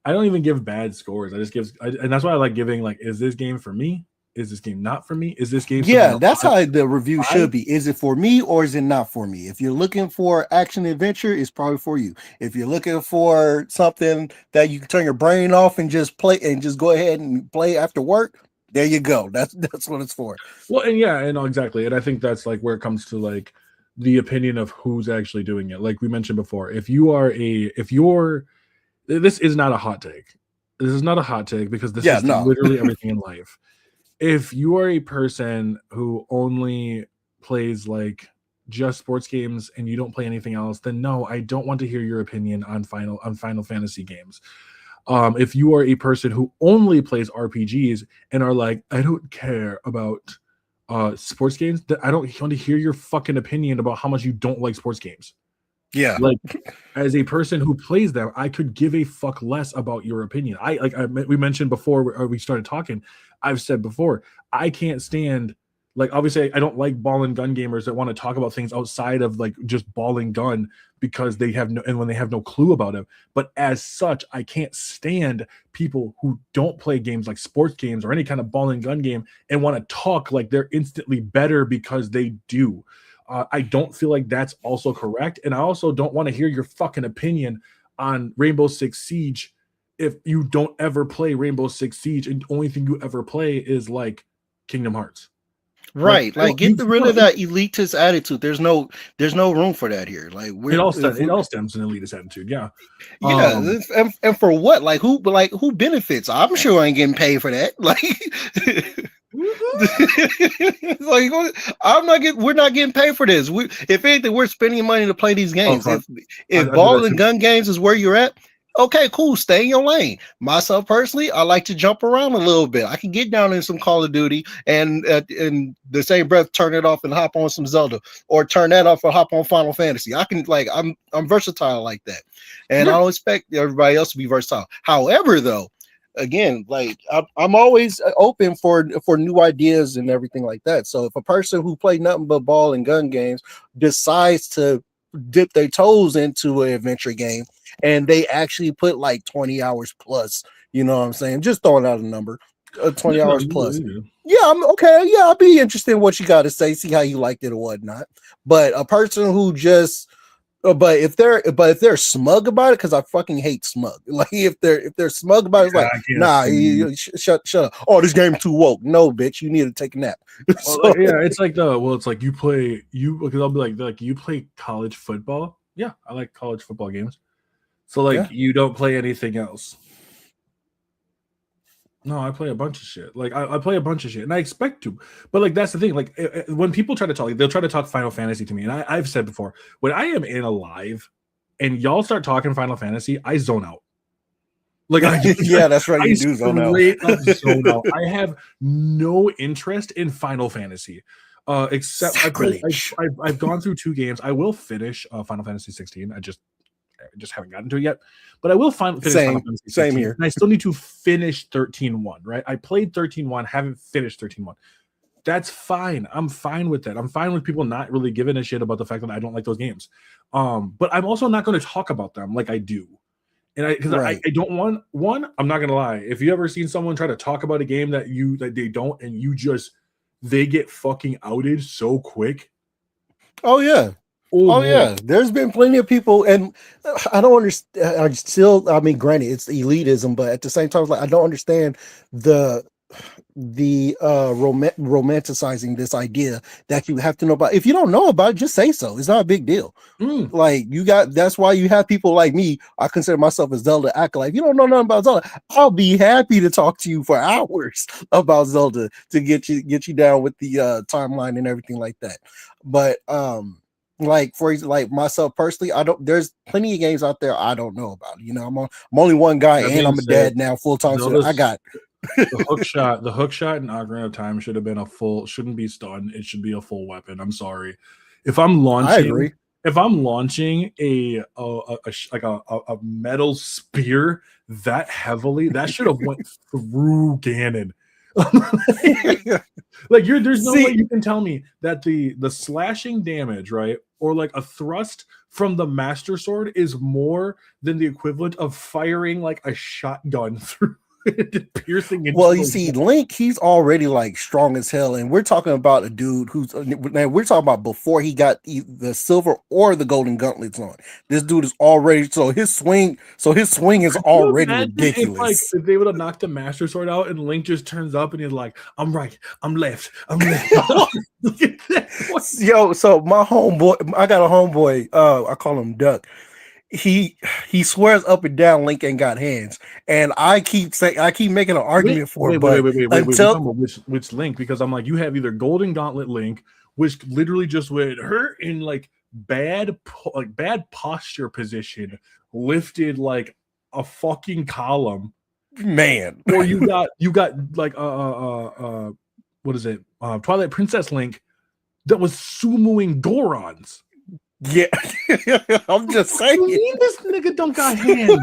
I don't even give bad scores. I just give, and that's why I like giving, like, is this game for me? Is this game not for me? Is this game Yeah, that's how the review should be. Is it for me or is it not for me? If you're looking for action adventure, it's probably for you. If you're looking for something that you can turn your brain off and just play and just go ahead and play after work, there you go. That's what it's for. Well, and yeah, and exactly. And I think that's like where it comes to like the opinion of who's actually doing it. Like we mentioned before, if you're, this is not a hot take. This is not a hot take, because this is literally everything in life. If you are a person who only plays like just sports games and you don't play anything else, then no, I don't want to hear your opinion on Final Fantasy games. If you are a person who only plays RPGs and are like, I don't care about sports games, that I don't want to hear your fucking opinion about how much you don't like sports games. Yeah. Like, as a person who plays them, I could give a fuck less about your opinion. We mentioned before we started talking, I've said before, I can't stand, like, obviously I don't like ball and gun gamers that want to talk about things outside of like just ball and gun, because they have when they have no clue about it. But as such, I can't stand people who don't play games like sports games or any kind of ball and gun game and want to talk like they're instantly better because they do. I don't feel like that's also correct. And I also don't want to hear your fucking opinion on Rainbow Six Siege if you don't ever play Rainbow Six Siege and the only thing you ever play is like Kingdom Hearts. Right. Like get rid of that elitist attitude. There's no room for that here. Like it all stems from an elitist attitude. Yeah. Yeah. And for what? Like who benefits? I'm sure I ain't getting paid for that. Like like we're not getting paid for this. If anything, we're spending money to play these games. If ball and gun games is where you're at, okay, cool. Stay in your lane. Myself personally, I like to jump around a little bit. I can get down in some Call of Duty and in the same breath turn it off and hop on some Zelda, or turn that off and hop on Final Fantasy. I can, like, I'm versatile like that, and I don't expect everybody else to be versatile. However, though, again, like I'm always open for new ideas and everything like that. So if a person who played nothing but ball and gun games decides to dip their toes into an adventure game and they actually put like 20 hours plus, you know what I'm saying? Just throwing out a number, 20 No, hours plus. Yeah, I'm okay. Yeah, I'll be interested in what you got to say, see how you liked it or whatnot. But a person who just but if they're smug about it, because I fucking hate smug. Like if they're smug about it, it's like, I can't nah, stand shut up. Oh, this game's too woke. No, bitch, you need to take a nap. Well, So, yeah, it's like it's like you because I'll be like you play college football. Yeah, I like college football games. So like yeah. you don't play anything else. No, I play a bunch of shit. Like I play a bunch of shit, and I expect to. But like that's the thing. Like when people try to talk, they'll try to talk Final Fantasy to me, and I've said before, when I am in a live, and y'all start talking Final Fantasy, I zone out. Like Yeah, that's right. You do zone out. Straight up zone out. I have no interest in Final Fantasy, except I've gone through 2 games. I will finish Final Fantasy 16. I just haven't gotten to it yet, but I will finish Final Fantasy 16. Same here. And I still need to finish 13.1. Right? I played 13.1, haven't finished 13.1. That's fine. I'm fine with that. I'm fine with people not really giving a shit about the fact that I don't like those games. But I'm also not going to talk about them like I do. And I don't want one. I'm not gonna lie. If you ever seen someone try to talk about a game that they don't, and they get fucking outed so quick. Oh yeah. Oh yeah. There's been plenty of people, and I don't understand. I mean, granted, it's elitism, but at the same time, like I don't understand the romanticizing this idea that you have to know about. If you don't know about it, just say so. It's not a big deal. Like that's why you have people like me. I consider myself a Zelda acolyte. If you don't know nothing about Zelda, I'll be happy to talk to you for hours about Zelda to get you down with the timeline and everything like that. But like for example, like myself personally, there's plenty of games out there I don't know about. You know, I'm only one guy, and I'm a dad now full time. So I got the hook shot in Ocarina of Time shouldn't be stun. It should be a full weapon. I'm sorry. If I'm launching a metal spear that heavily, that should have went through Ganon. Like there's no way you can tell me that the slashing damage, right, or like a thrust from the Master Sword is more than the equivalent of firing like a shotgun through piercing. Well, you see, Link, he's already like strong as hell, and we're talking about a dude we're talking about before he got the silver or the golden gauntlets on. This dude is already his swing is already ridiculous. If they would have knocked the Master Sword out and Link just turns up and he's like, I'm right, I'm left. Yo, so my homeboy, I got a homeboy, I call him Duck. He swears up and down Link ain't got hands, and I keep making an argument for it. But which Link? Because I'm like, you have either Golden Gauntlet Link, which literally just went hurt in like bad posture position, lifted like a fucking column, man. Or you got like what is it? Twilight Princess Link that was sumoing Gorons. Yeah, I'm just saying. This nigga don't got hands.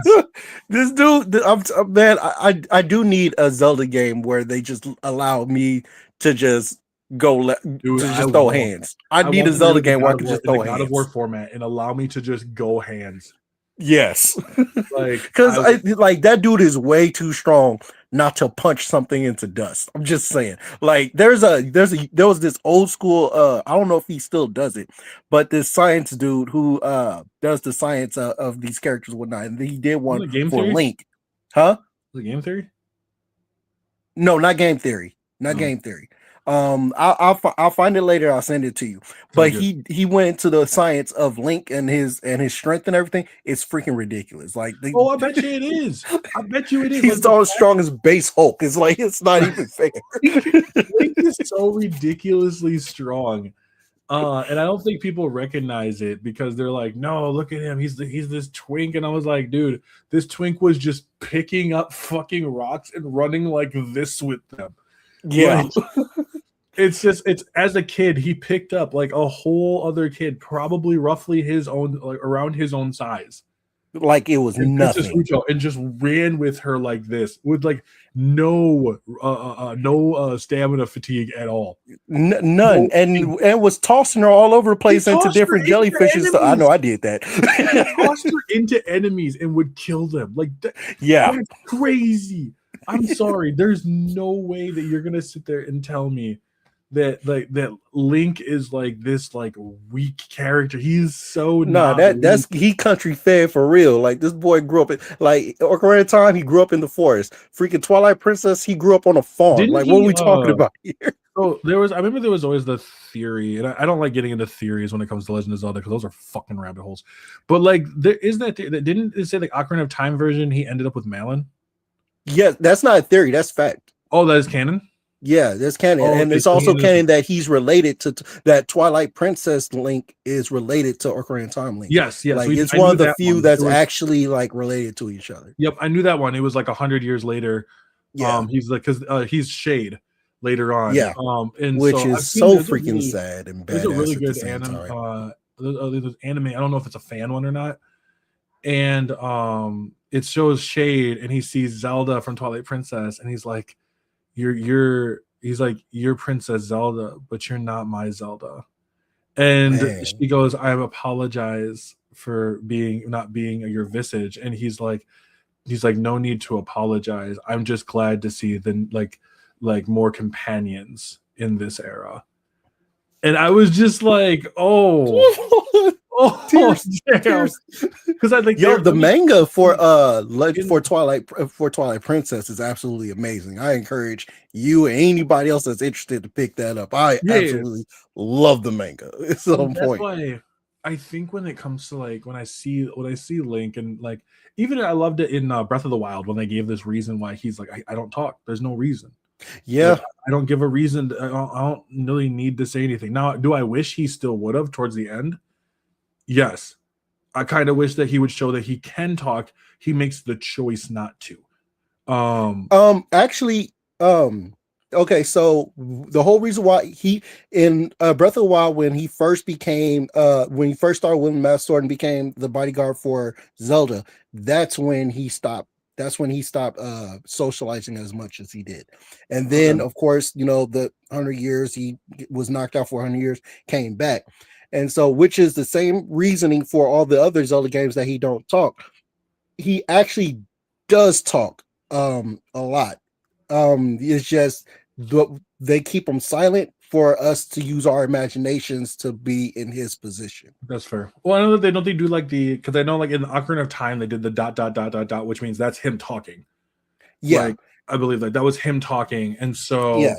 This dude, man, I do need a Zelda game where they just allow me to just throw hands. I need a Zelda game where I can just throw hands. God of War format and allow me to just go hands. Yes, like because like that dude is way too strong not to punch something into dust. I'm just saying. Like there was this old school. I don't know if he still does it, but this science dude who does the science of these characters and whatnot, and he did one for Link. Huh? The Game Theory? No, not Game Theory. Not Game Theory. I'll find it later. I'll send it to you. But he went into the science of Link and his strength and everything. It's freaking ridiculous. Like, I bet you it is. I bet you it is. He's all strong as base Hulk. It's like it's not even fair. Link is so ridiculously strong. And I don't think people recognize it because they're like, no, look at him. He's this twink. And I was like, dude, this twink was just picking up fucking rocks and running like this with them. Yeah. Like, it's as a kid, he picked up like a whole other kid, probably roughly his own, like around his own size. like it was Princess nothing. Rucho, and just ran with her like this, with like no stamina fatigue at all. None, No, and was tossing her all over the he place into tossed her different into jellyfishes. So I know enemies. I did that. He tossed her into enemies and would kill them. Like Yeah, that's crazy. I'm sorry. There's no way that you're gonna sit there and tell me that that Link is like this like weak character. He's so no, not weak. that's he country fed for real. Like this boy grew up in like Ocarina of Time. He grew up in the forest. Freaking Twilight Princess. He grew up on a farm. Didn't Like what are he? we talking about here? So there was. I remember there was always the theory, and I don't like getting into theories when it comes to Legend of Zelda because those are fucking rabbit holes. But like, there is that didn't it say like Ocarina of Time version? He ended up with Malon. Yeah, that's not a theory. That's fact. Oh, that is canon. Yeah, that's canon, Oh, and okay, it's so he also ended up. canon that he's related to that Twilight Princess Link is related to Ocarina of Time Link. Yes, yes. Like it's I one knew of the that few one. that's It was, actually like related to each other. yep, I knew that one. It was like 100 years later. Yeah, He's like because he's Shade later on. yeah, And which so is I've seen so freaking sad and there's a really badass at the good same time. there's anime. I don't know if it's a fan one or not. And it shows Shade and he sees Zelda from Twilight Princess and he's like, he's like, you're Princess Zelda, but you're not my Zelda. And Man, she goes, I apologize for not being your visage. And he's like, no need to apologize. I'm just glad to see the like more companions in this era. And I was just like, oh, tears, damn. tears. Because I like The manga for in, for Twilight Princess is absolutely amazing. I encourage you and anybody else that's interested to pick that up. I absolutely love the manga. It's on that's point. why I think when it comes to like when I see Link and like even I loved it in Breath of the Wild when they gave this reason why he's like I don't talk. There's no reason. Yeah, Like, I don't give a reason. I don't really need to say anything. Now, do I wish he still would have towards the end? Yes. I kind of wish that he would show that he can talk. He makes the choice not to. actually, okay, so the whole reason why he in Breath of the Wild when he first started with Master Sword and became the bodyguard for Zelda, that's when he stopped socializing as much as he did. And then of course, the 100 years he was knocked out for 100 years, came back. And so which is the same reasoning for all the other Zelda games that he don't talk. He actually does talk a lot. It's just they keep him silent for us to use our imaginations to be in his position. That's fair. Well, I know that they do like because I know like in the Ocarina of Time they did the ... which means that's him talking. Yeah, like, I believe that was him talking, and so yeah.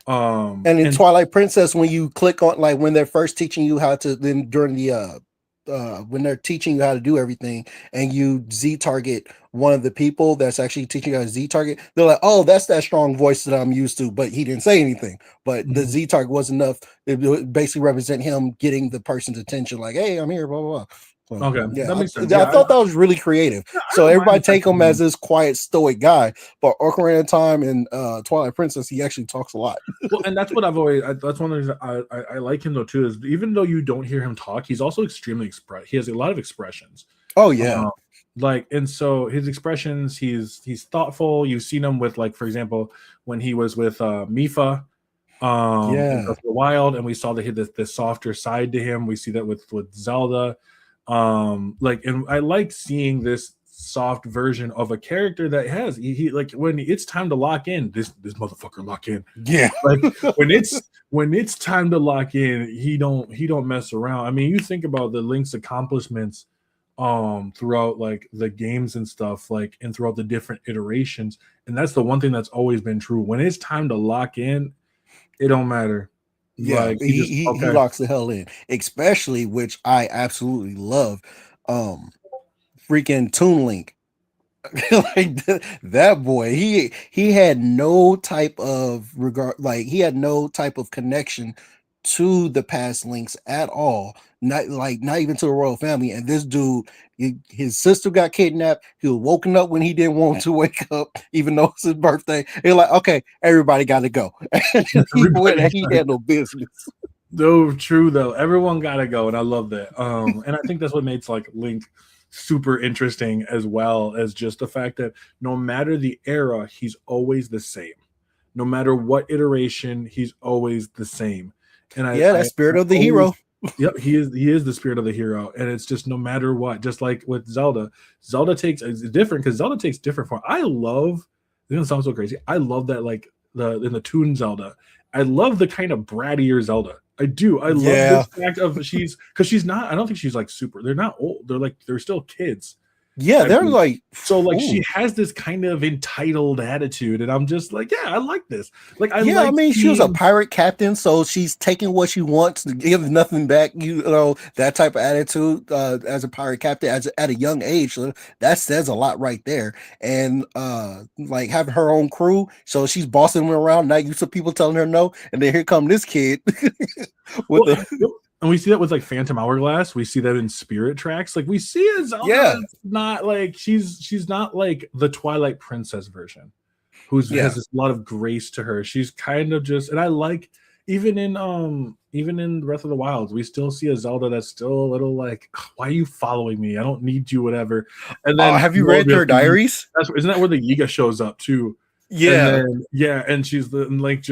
And in Twilight Princess, when you click on like when they're first teaching you how to, then during the when they're teaching you how to do everything, and you Z target one of the people that's actually teaching you how to Z target, they're like, "Oh, that's that strong voice that I'm used to," but he didn't say anything. But the Z target was enough; it would basically represent him getting the person's attention, like, "Hey, I'm here," blah blah blah. So, okay, yeah, that makes sense. I thought that was really creative. So everybody take him as this quiet, stoic guy, but Ocarina of Time and Twilight Princess, he actually talks a lot. Well, and that's what that's one of the reasons I like him though too, is even though you don't hear him talk, he's also extremely he has a lot of expressions. Oh yeah. And so his expressions, he's thoughtful. You've seen him with, like, for example, when he was with Mifa in Breath of the Wild, and we saw that he had this softer side to him. We see that with Zelda. And I like seeing this soft version of a character that has he like when it's time to lock in, this motherfucker lock in. Yeah. Like when it's time to lock in, he don't mess around. I mean, you think about the Link's accomplishments throughout like the games and stuff, like, and throughout the different iterations, and that's the one thing that's always been true. When it's time to lock in, it don't matter. Yeah, like, he locks the hell in, especially, which I absolutely love, freaking Toon Link. Like that boy, he had no type of regard, like he had no type of connection to the past Links at all, not even to the royal family. And this dude, his sister got kidnapped, he was woken up when he didn't want to wake up, even though it's his birthday. He's like, okay, everybody got to go. And he went and he had no business. No, true though, everyone gotta go, and I love that. And I think that's what makes like Link super interesting, as well as just the fact that no matter the era, he's always the same. No matter what iteration, he's always the same. And Yeah, that spirit of the hero. Yep, he is the spirit of the hero, and it's just no matter what. Just like with Zelda, Zelda takes it's different because Zelda takes different form. I love. It's gonna sound so crazy. I love that, like in the Toon Zelda. I love the kind of brattier Zelda. I do. I love this fact of because she's not. I don't think she's like super. They're not old. They're still kids. Yeah, they're like so like ooh. she has this kind of entitled attitude, and I'm just like, yeah, I like this. Like I mean, she was a pirate captain, so she's taking what she wants to give nothing back. You know, that type of attitude as a pirate captain at a young age. So that says a lot right there. And like having her own crew, so she's bossing them around, not used to people telling her no. And then here come this kid with and we see that with like Phantom Hourglass. We see that in Spirit Tracks. Like we see a Zelda that's not like she's not like the Twilight Princess version, has this lot of grace to her. She's kind of just, and I like even in Breath of the Wild, we still see a Zelda that's still a little like, why are you following me? I don't need you, whatever. And then have you read her diaries? Isn't that where the Yiga shows up too? Yeah, and she's Link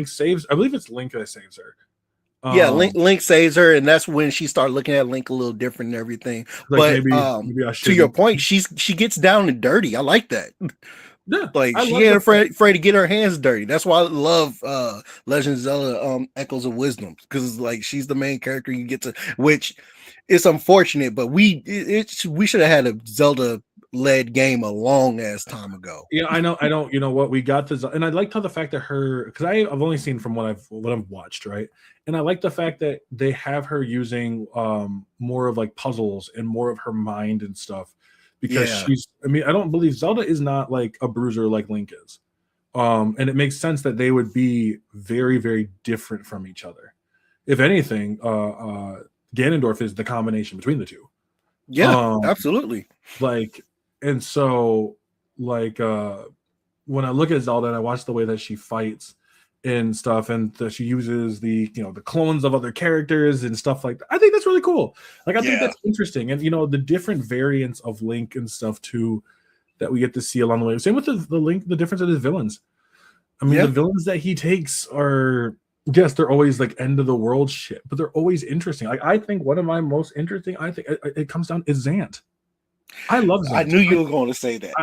saves. I believe it's Link that saves her. Link saves her, and that's when she started looking at Link a little different and everything. Like but maybe to your point, she gets down and dirty. I like that. Yeah, like she ain't afraid to get her hands dirty. That's why I love Legend of Zelda Echoes of Wisdom, because like she's the main character you get to, which it's unfortunate, but we should have had a Zelda led game a long ass time ago. Yeah, I know. You know what? We got this, and I liked how the fact that because I've only seen from what I've watched, right? And I like the fact that they have her using more of like puzzles and more of her mind and stuff, because I mean, I don't believe Zelda is not like a bruiser like Link is, and it makes sense that they would be very, very different from each other. If anything, Ganondorf is the combination between the two. Yeah, absolutely. Like. And so, like, when I look at Zelda and I watch the way that she fights and stuff, and that she uses the clones of other characters and stuff like that, I think that's really cool. Like, I think that's interesting. And, the different variants of Link and stuff, too, that we get to see along the way. Same with the Link, the difference of his villains. I mean, the villains that he takes are, yes, they're always, like, end of the world shit, but they're always interesting. Like, I think one of my most interesting, it comes down, is Zant. I love Zant. I knew you were going to say that.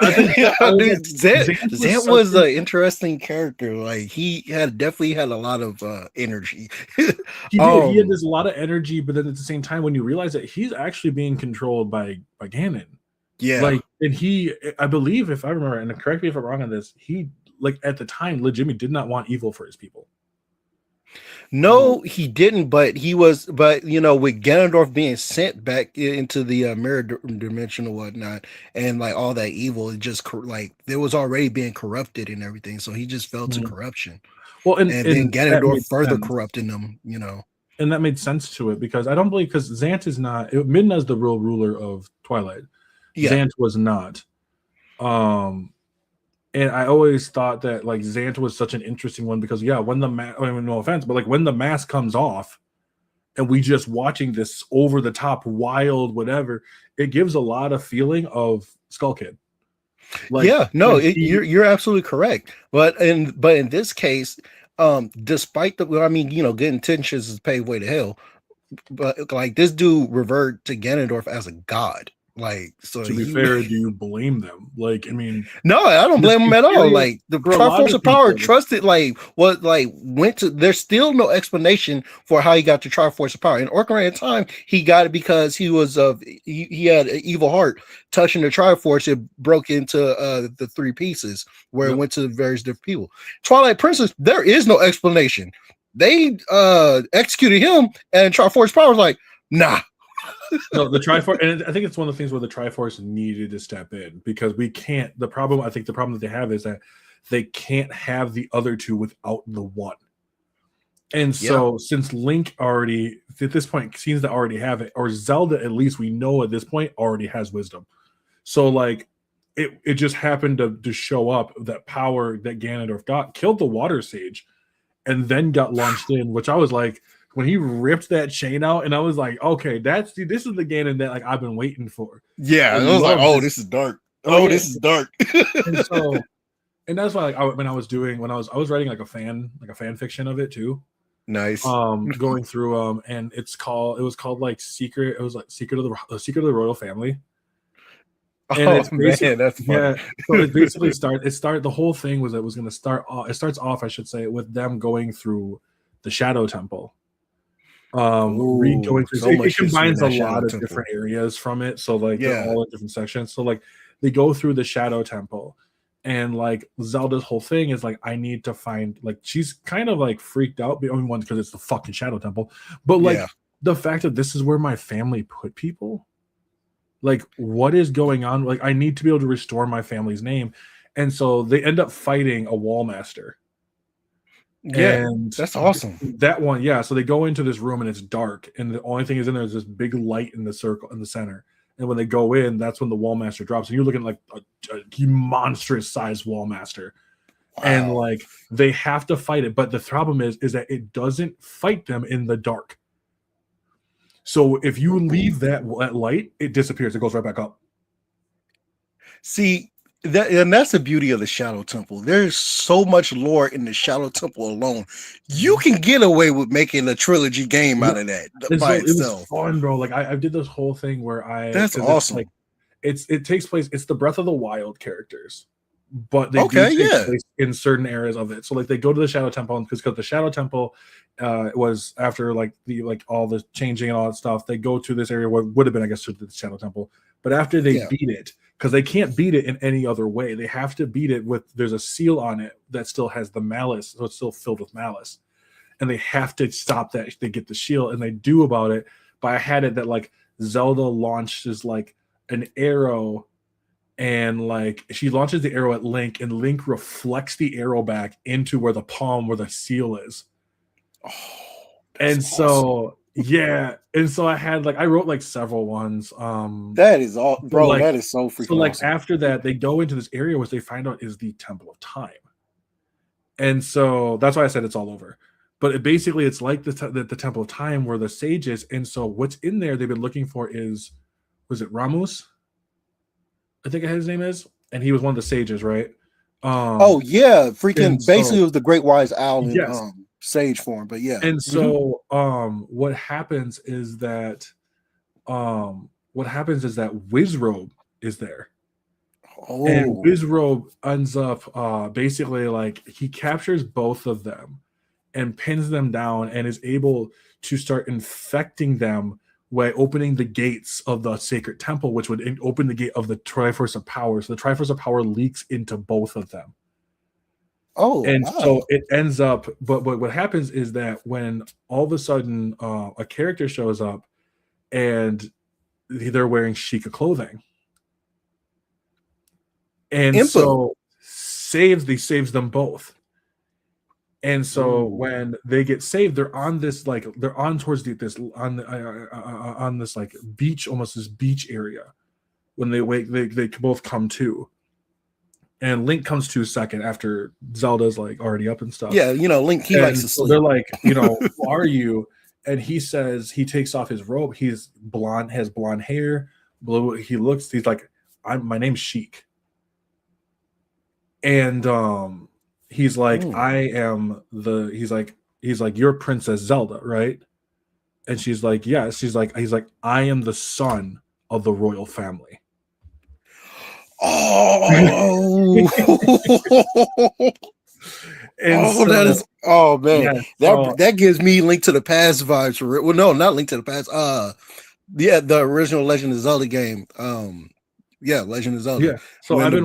Zant was an interesting character. Like he definitely had a lot of energy. He had this lot of energy, but then at the same time, when you realize that he's actually being controlled by Ganon. Yeah. Like, and I believe, if I remember, and correct me if I'm wrong on this, he, like, at the time, legitimately did not want evil for his people. No, he didn't, but with Ganondorf being sent back into the mirror dimension or whatnot, and like all that evil, it just like there was already being corrupted and everything, so he just fell to corruption. Well, and then Ganondorf further corrupting them, and that made sense to it, because I don't believe, because Zant is not, Midna's the real ruler of Twilight. Zant was not. And I always thought that, like, Zant was such an interesting one, because when the no offense, but like when the mask comes off and we just watching this over the top wild whatever, it gives a lot of feeling of Skull Kid. Like, you're absolutely correct. But in this case, despite good intentions is paved way to hell, but like this dude reverted to Ganondorf as a god. Like, so to be fair, do you blame them? Like, I mean, no, I don't blame them at all. Like, the Triforce of Power trusted, went to. There's still no explanation for how he got the Triforce of Power. In Ocarina of Time, he got it because he was he had an evil heart. Touching the Triforce, it broke into the three pieces where it went to various different people. Twilight Princess, there is no explanation. They executed him, and Triforce Power was like, nah. No, the Triforce, and I think it's one of the things where the Triforce needed to step in, because we can't. I think the problem that they have is that they can't have the other two without the one. And so, since Link already at this point seems to already have it, or Zelda, at least we know at this point, already has wisdom. So, like, it just happened to show up, that power that Ganondorf got, killed the Water Sage, and then got launched in. Which I was like, when he ripped that chain out, and I was like, okay, this is the game that like I've been waiting for. Yeah, I was like, oh, this is dark. Oh, this is dark. And so, and that's why like when I was writing like a fan fiction of it too. Nice. Going through and it was called like Secret of the Royal Family. And oh man, that's fun. yeah. So it basically the whole thing was it was going to start off. It starts off, I should say, with them going through the Shadow Temple. Going through it combines a lot of different areas from it. So like they're all in different sections. So like they go through the Shadow Temple, and like Zelda's whole thing is like I need to find like she's kind of like freaked out. The only one because it's the fucking Shadow Temple, but like the fact that this is where my family put people. Like, what is going on? Like, I need to be able to restore my family's name. And so they end up fighting a wall master. Yeah, and that's awesome. That one, yeah. So they go into this room and it's dark, and the only thing is in there is this big light in the circle in the center. And when they go in, that's when the wall master drops. And you're looking like a monstrous sized wall master. Wow. And like they have to fight it. But the problem is that it doesn't fight them in the dark. So if you leave that light, it disappears. It goes right back up. See, that's the beauty of the Shadow Temple. There's so much lore in the Shadow Temple alone. You can get away with making a trilogy game out of that by itself. It was fun, bro. Like I did this whole thing where that's awesome. It takes place. It's the Breath of the Wild characters, but they do take place in certain areas of it. So like they go to the Shadow Temple because the Shadow Temple was after like all the changing and all that stuff. They go to this area where would have been, I guess, to the Shadow Temple, but after they beat it, because they can't beat it in any other way. They have to beat it with there's a seal on it that still has the malice, so it's still filled with malice, and they have to stop that. They get the shield, and they do about it. But I had it that like Zelda launches like an arrow. And like she launches the arrow at Link, and Link reflects the arrow back into where the seal is. Oh, and so and so I wrote like several ones. That is all, bro. That is so freaking. So like awesome. After that, they go into this area which they find out is the Temple of Time, and so that's why I said it's all over. But it's like the Temple of Time where the sages, and so what's in there they've been looking for was it Ramus? I think his name is, and he was one of the sages, right? Basically it was the Great Wise Owl in sage form, but yeah. And so what happens is that Wizrobe is there. Oh. And Wizrobe ends up basically like he captures both of them and pins them down and is able to start infecting them by opening the gates of the sacred temple, which would open the gate of the Triforce of Power. So the Triforce of Power leaks into both of them. Oh, and so it ends up, but what happens is that when all of a sudden a character shows up and they're wearing Sheikah clothing, and so saves them both. And so when they get saved, they're on this towards on this like beach, almost this beach area. When they wake, they both come to, and Link comes to second after Zelda's like already up and stuff. Yeah, Link he likes to sleep. They're like, who are you? And he says he takes off his robe. He's blonde, has blonde hair, blue. He's like, my name's Sheik, and he's like, he's like, you're Princess Zelda, right? And she's like, yes. He's like, I am the son of the royal family. Oh, that is, man, that gives me Link to the Past vibes for it. Well, no, not Link to the Past. The original Legend of Zelda game. Legend of Zelda. Yeah. So I've been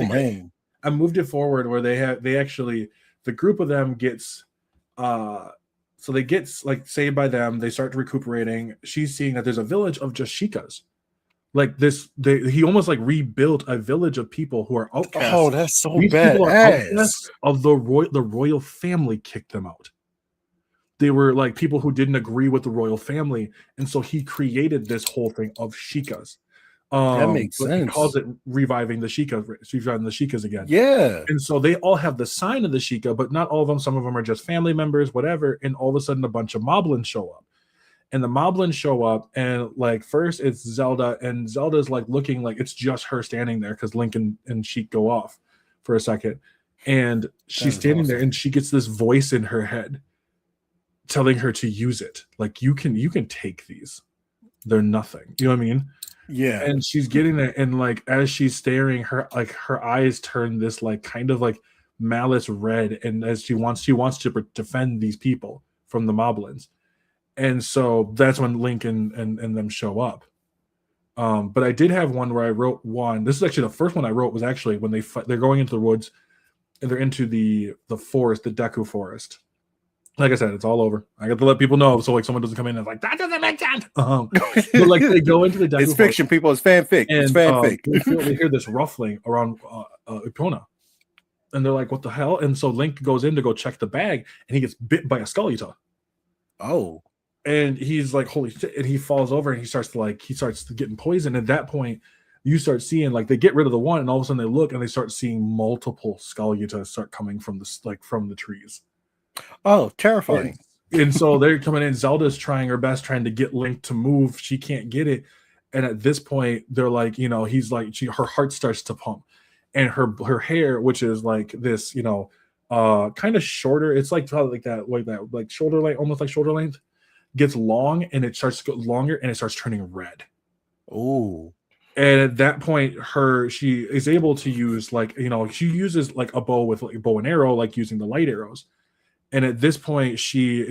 man. I moved it forward where the group of them gets so they get like saved by them. They start recuperating. She's seeing that there's a village of just Sheikahs. Like this, he almost like rebuilt a village of people who are outcasts. Oh, that's so bad. Of the royal family kicked them out. They were like people who didn't agree with the royal family, and so he created this whole thing of Sheikahs. That makes But he calls sense. it reviving the Sheikahs again. Yeah. And so they all have the sign of the Sheikah, but not all of them. Some of them are just family members, whatever. And all of a sudden, a bunch of Moblins show up. And the Moblins show up, and like first it's Zelda, and Zelda's like looking like it's just her standing there because Link and Sheik go off for a second. And she's standing there, and she gets this voice in her head telling her to use it. Like you can take these. They're nothing. You know what I mean? Yeah. And she's getting there, and like as she's staring, her eyes turn this like kind of like malice red, and as she wants to defend these people from the Moblins. And so that's when Link and them show up. But I did have one where I wrote one. This is actually the first one I wrote was actually when they're going into the woods and they're into the forest, the Deku forest. Like I said, it's all over. I got to let people know so like someone doesn't come in and like that doesn't make sense. But like they go into the Deku it's fiction, forest, people. It's fanfic. and It's fanfic. they hear this ruffling around Epona. And they're like, what the hell? And so Link goes in to go check the bag, and he gets bit by a Skullita. Oh. And he's like, holy shit. And he falls over and he starts getting poisoned. At that point, you start seeing like they get rid of the one, and all of a sudden they look and they start seeing multiple Skullita start coming from the trees. Oh, terrifying. And so they're coming in. Zelda's trying her best, trying to get Link to move. She can't get it. And at this point, they're like, he's like, her heart starts to pump. And her hair, which is like this, kind of shorter. It's like probably like shoulder length, almost like shoulder length. Gets long, and it starts to go longer, and it starts turning red. Oh. And at that point, she is able to use like, she uses like a bow with like bow and arrow, like using the light arrows. And at this point, she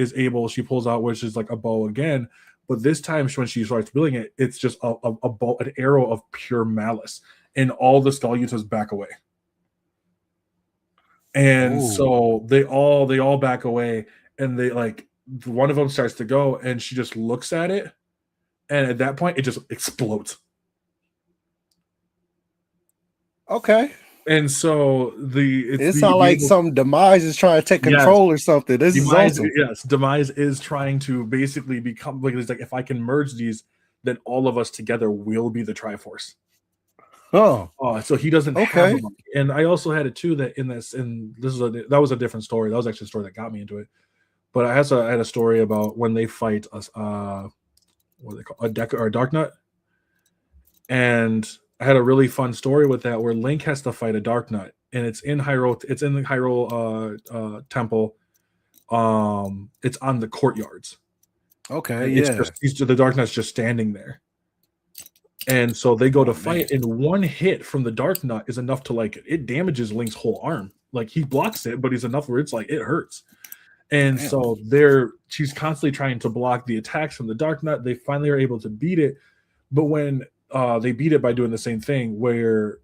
pulls out, which is like a bow again. But this time when she starts wielding it, it's just a bow, an arrow of pure malice. And all the Skullitas back away. And so they all back away, and they like, one of them starts to go, and she just looks at it, and at that point it just explodes. Okay. And so it sounds like some Demise is trying to take control or something. This is awesome. Yes, Demise is trying to basically become like, it's like, if I can merge these, then all of us together will be the Triforce. Oh, so he doesn't have them. And I also had it too that that was a different story. That was actually a story that got me into it. But I had a story about when they fight what do they call a Darknut, and I had a really fun story with that where Link has to fight a Darknut, and it's in Hyrule. It's in the Hyrule temple. It's on the courtyards. Okay, and the Darknut's just standing there, and so they go to fight, and one hit from the Darknut is enough to like it damages Link's whole arm. Like he blocks it, but he's enough where it's like it hurts. And so she's constantly trying to block the attacks from the Darknut. They finally are able to beat it. But when they beat it by doing the same thing, where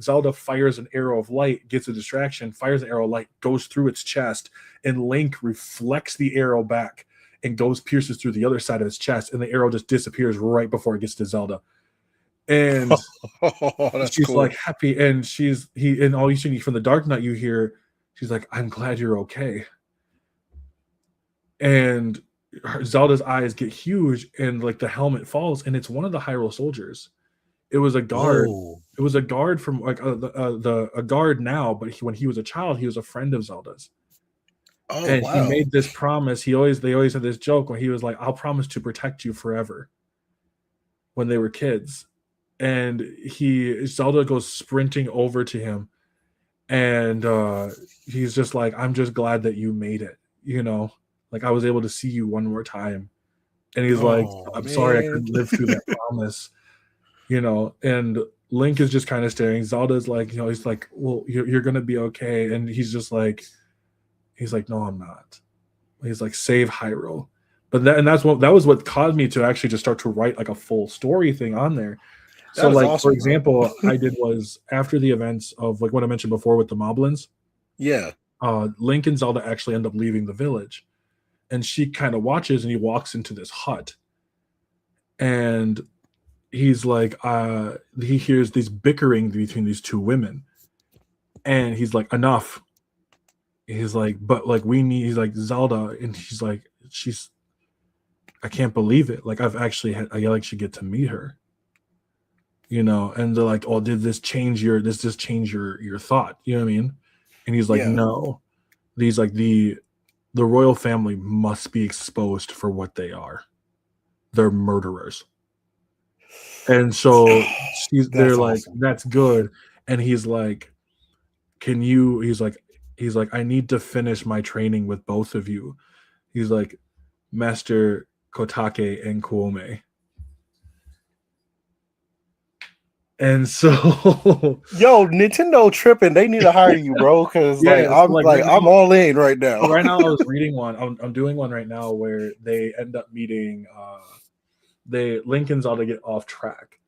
Zelda fires an arrow of light, gets a distraction, fires an arrow of light, goes through its chest, and Link reflects the arrow back and pierces through the other side of his chest, and the arrow just disappears right before it gets to Zelda. And she's cool. Like happy, and and all you see from the Darknut, you hear, she's like, I'm glad you're okay. And Zelda's eyes get huge, and like the helmet falls, and it's one of the Hyrule soldiers. It was a guard. Whoa. It was a guard from like a guard now, but when he was a child, he was a friend of Zelda's. Oh, and wow. He made this promise. They always had this joke where he was like, "I'll promise to protect you forever." When they were kids, and Zelda goes sprinting over to him, and he's just like, "I'm just glad that you made it." Like I was able to see you one more time. And he's like, I'm sorry I couldn't live through that promise. And Link is just kind of staring. Zelda's like, he's like, well, you're going to be okay. And he's like, no, I'm not. He's like, save Hyrule. But that was what caused me to actually just start to write like a full story thing on there. So like, awesome, for example, I did was after the events of like what I mentioned before with the Moblins. Yeah. Link and Zelda actually end up leaving the village. And she kind of watches, and he walks into this hut, and he's like, he hears these bickering between these two women, and he's like, enough. He's like, but like he's like, Zelda, and he's like, I can't believe it. Like I actually should get to meet her. you know, and they're like, oh, did this change your your thought? You know what I mean? And he's like, Yeah. no. These like the royal family must be exposed for what they are. They're murderers. And so they're That's like, awesome. that's good. And he's like, can you, he's like, I need to finish my training with both of you. He's like, Master Kotake and Kuome. And so Yo, Nintendo tripping. They need to hire you, bro. Because yeah, so like right I'm now, all in right now. right now I was reading one. I'm doing one right now where they end up meeting they Lincoln's all to get off track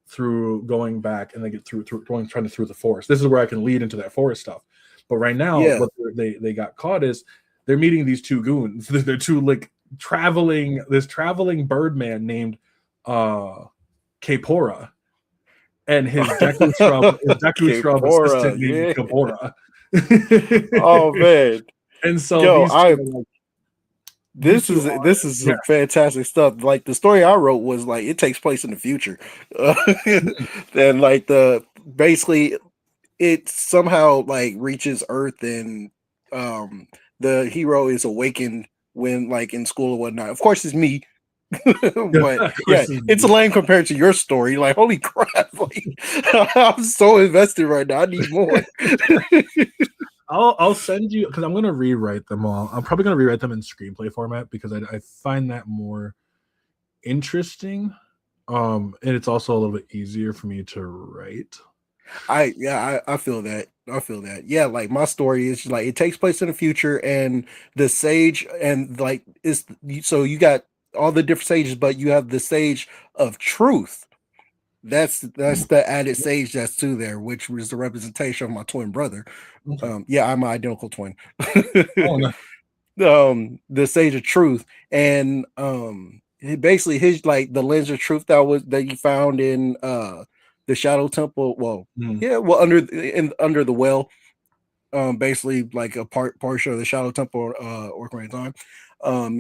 through going back, and they get through trying to through the forest. This is where I can lead into that forest stuff. But right now, Yeah. what they got caught is they're meeting these two goons. They're two like traveling birdman named Kapora and his Deku Shrub Kapora, assistant named yeah. Kapora. Oh man. And so Yo, these two are like, this is some fantastic stuff. Like the story I wrote was like it takes place in the future, and like basically it somehow like reaches Earth, and the hero is awakened when like in school or whatnot. Of course, it's me. But yeah, it's lame compared to your story. Like, holy crap! Like, I'm so invested right now. I need more. I'll send you because I'm gonna rewrite them all. I'm probably gonna rewrite them in screenplay format because I find that more interesting. And it's also a little bit easier for me to write. I feel that. I feel that. Yeah, like my story is like it takes place in the future, and the sage, and like it's so you got all the different sages, but you have the sage of truth. That's the added sage that's to there, which was the representation of my twin brother. Yeah, I'm an identical twin. Oh, no. The sage of truth, and basically his like the lens of truth that you found in the Shadow Temple. Well, yeah, well under the well, basically like a portion of the Shadow Temple Ocarina of Time.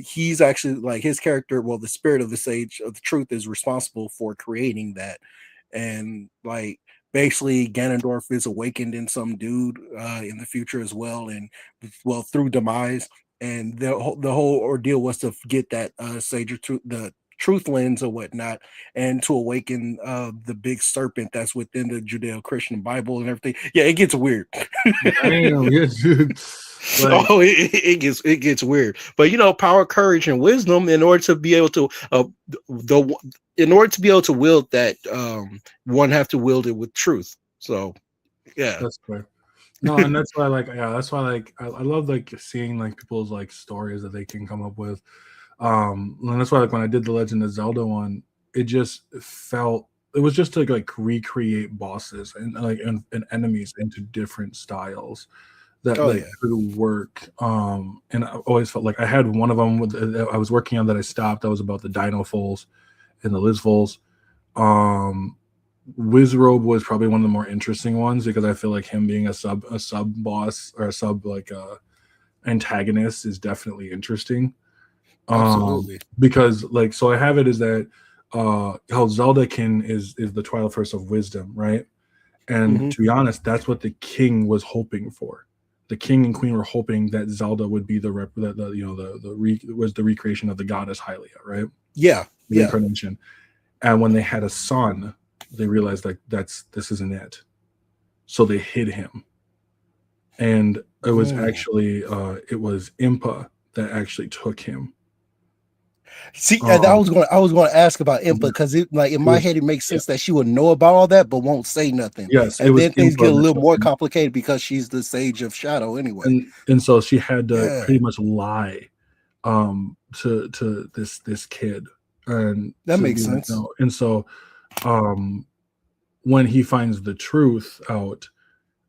He's actually like his character. Well, the spirit of the sage of the truth is responsible for creating that, and like basically Ganondorf is awakened in some dude in the future as well, and well through demise, and the whole ordeal was to get that sage of truth, the truth lens or whatnot, and to awaken the big serpent that's within the Judeo-Christian Bible and everything. Yeah, it gets weird. Damn, yeah, dude. Like, Oh, it gets weird. But you know, power, courage, and wisdom in order to be able to in order to be able to wield that, one have to wield it with truth. So yeah, that's fair. No, and that's why I love like seeing like people's like stories that they can come up with. And that's why like when I did the Legend of Zelda one, it just felt it was just to like recreate bosses and enemies into different styles that could work. And I always felt like I had one of them I was working on that I stopped. That was about the Dino Foals and the Liz Foals. Wizrobe was probably one of the more interesting ones because I feel like him being a sub boss or a sub like antagonist is definitely interesting. absolutely. Because like so I have it is that how Zelda is the Twilight First of Wisdom, right? And to be honest, that's what the king was hoping for. The king and queen were hoping that Zelda would be the recreation of the goddess Hylia, right? Yeah, the incarnation. And when they had a son, they realized like this isn't it. So they hid him. And it was actually it was Impa that actually took him. See, I was going to ask about Impa because like in my head it makes sense that she would know about all that but won't say nothing. Yes, and then things get a little more complicated because she's the Sage of Shadow anyway. And so she had to pretty much lie to this kid, and that makes sense. No. And so when he finds the truth out,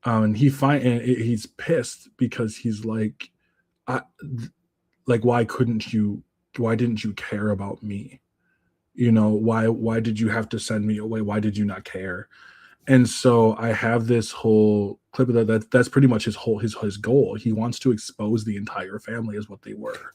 and he's pissed because he's like, why didn't you care about me? You know, why did you have to send me away? Why did you not care? And so I have this whole clip of that's pretty much his goal. He wants to expose the entire family as what they were.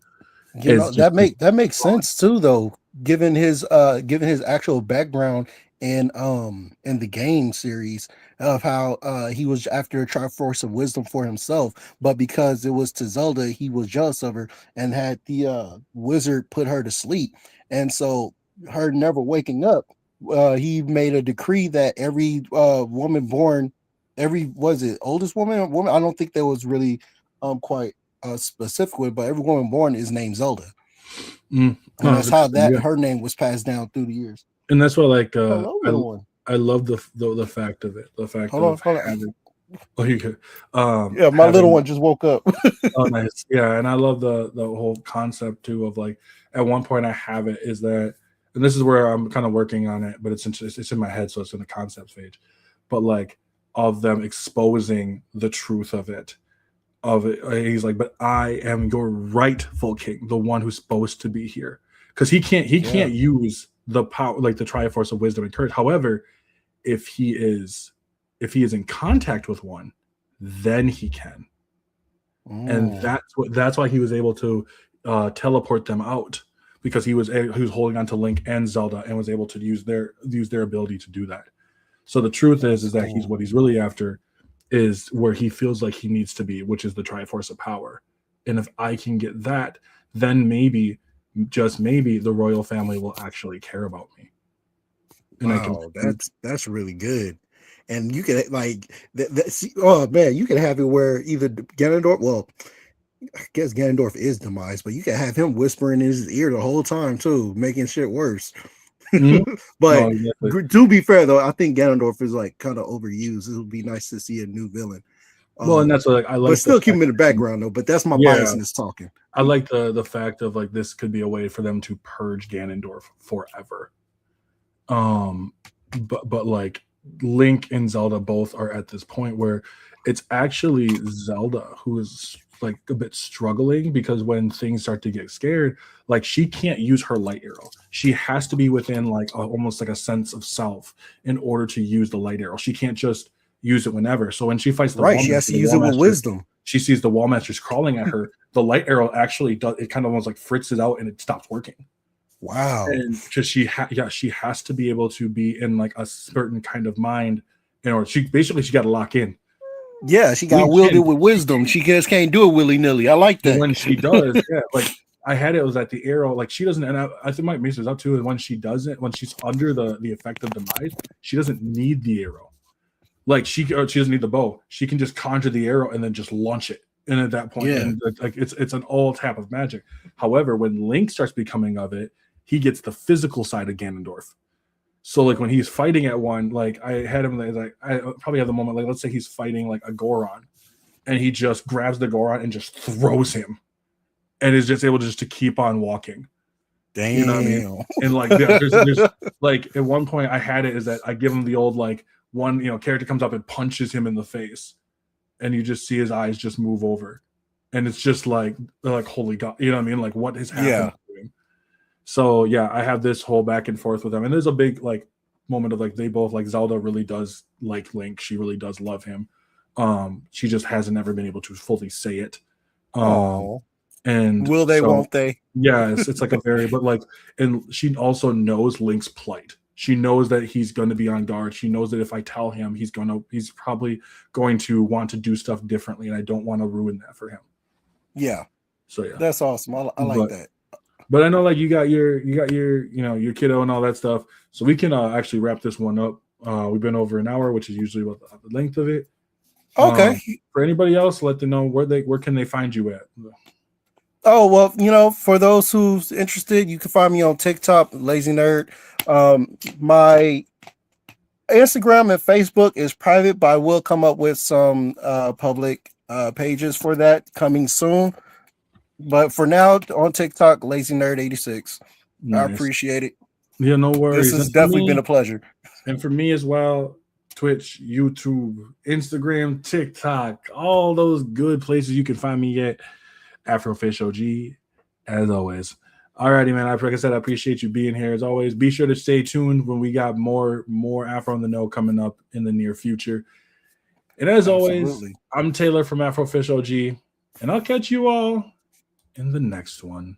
You know, that makes sense too, though, given his actual background in the game series of how he was after a Triforce of Wisdom for himself, but because it was to Zelda, he was jealous of her and had the wizard put her to sleep. And so her never waking up, he made a decree that every woman born, every was it oldest woman, I don't think there was really quite specific with, but every woman born is named Zelda. And that's how that her name was passed down through the years. And that's what like Hello, little one. I love the fact of it. The fact Hold of on. having, oh, you could, yeah, my little one just woke up. Oh, nice. Yeah, and I love the whole concept too of like at one point I have it is that, and this is where I'm kind of working on it, but it's in my head, so it's in the concept stage. But like of them exposing the truth of it. He's like, but I am your rightful king, the one who's supposed to be here, because he can't use the power, like the Triforce of Wisdom and Courage. However, if he is in contact with one, then he can. And that's why he was able to teleport them out, because he was holding on to Link and Zelda and was able to use their ability to do that. So the truth is that what he's really after is where he feels like he needs to be, which is the Triforce of Power. And if I can get that, then maybe, just maybe, the royal family will actually care about me. And that's really good. And you can like oh man, you can have it where either Ganondorf, well, I guess Ganondorf is demise, but you can have him whispering in his ear the whole time too, making shit worse. But to be fair though, I think Ganondorf is like kind of overused. It would be nice to see a new villain. Well, and that's what I like. But still keep him in the background though. But that's my biasness talking. I like the fact of like this could be a way for them to purge Ganondorf forever. But like Link and Zelda both are at this point where it's actually Zelda who is like a bit struggling, because when things start to get scared, like she can't use her light arrow. She has to be within like almost like a sense of self in order to use the light arrow. She can't just use it whenever. So when she fights the she has to use it with wisdom. She sees the wall masters crawling at her. The light arrow actually does, it kind of almost like fritzes out and it stops working. Wow. And because she has to be able to be in like a certain kind of mind in order. She got to lock in. Yeah, she got to wield it with wisdom. She just can't do it willy-nilly. I like that. When she does, like I had it was that the arrow, like she doesn't, and I think my master's up too, is when she doesn't, when she's under the effect of demise, she doesn't need the arrow. Like she doesn't need the bow. She can just conjure the arrow and then just launch it. And at that point, like it's an all tap of magic. However, when Link starts becoming of it, he gets the physical side of Ganondorf. So like when he's fighting at one, like I had him like I probably have the moment, like let's say he's fighting like a Goron, and he just grabs the Goron and just throws him, and is just able to keep on walking. Damn. You know what I mean? And like there's like at one point I had it is that I give him the old like one character comes up and punches him in the face, and you just see his eyes just move over, and it's just like holy God, you know what I mean? Like what has happened to him? So yeah, I have this whole back and forth with them, and there's a big like moment of like they both like Zelda really does like Link, she really does love him. She just hasn't ever been able to fully say it. And will they? Won't they? Yes, it's like a very but like, and she also knows Link's plight. She knows that he's going to be on guard. She knows that if I tell him, he's probably going to want to do stuff differently, and I don't want to ruin that for him. Yeah. So yeah, that's awesome. I like that. But I know like you got your your kiddo and all that stuff, so we can actually wrap this one up. We've been over an hour, which is usually what the length of it. Okay. For anybody else, let them know where can they find you at. Oh, well, for those who's interested, you can find me on TikTok, Lazy Nerd. My Instagram and Facebook is private, but I will come up with some public pages for that coming soon. But for now, on TikTok, Lazy Nerd 86. Nice. I appreciate it. Yeah, no worries. This has definitely been a pleasure. And for me as well, Twitch, YouTube, Instagram, TikTok, all those good places you can find me at AfroFishOG, as always. Alrighty, man. Like I said, I appreciate you being here as always. Be sure to stay tuned when we got more Afro on the Know coming up in the near future. And as always, I'm Taylor from AfroFishOG, and I'll catch you all in the next one.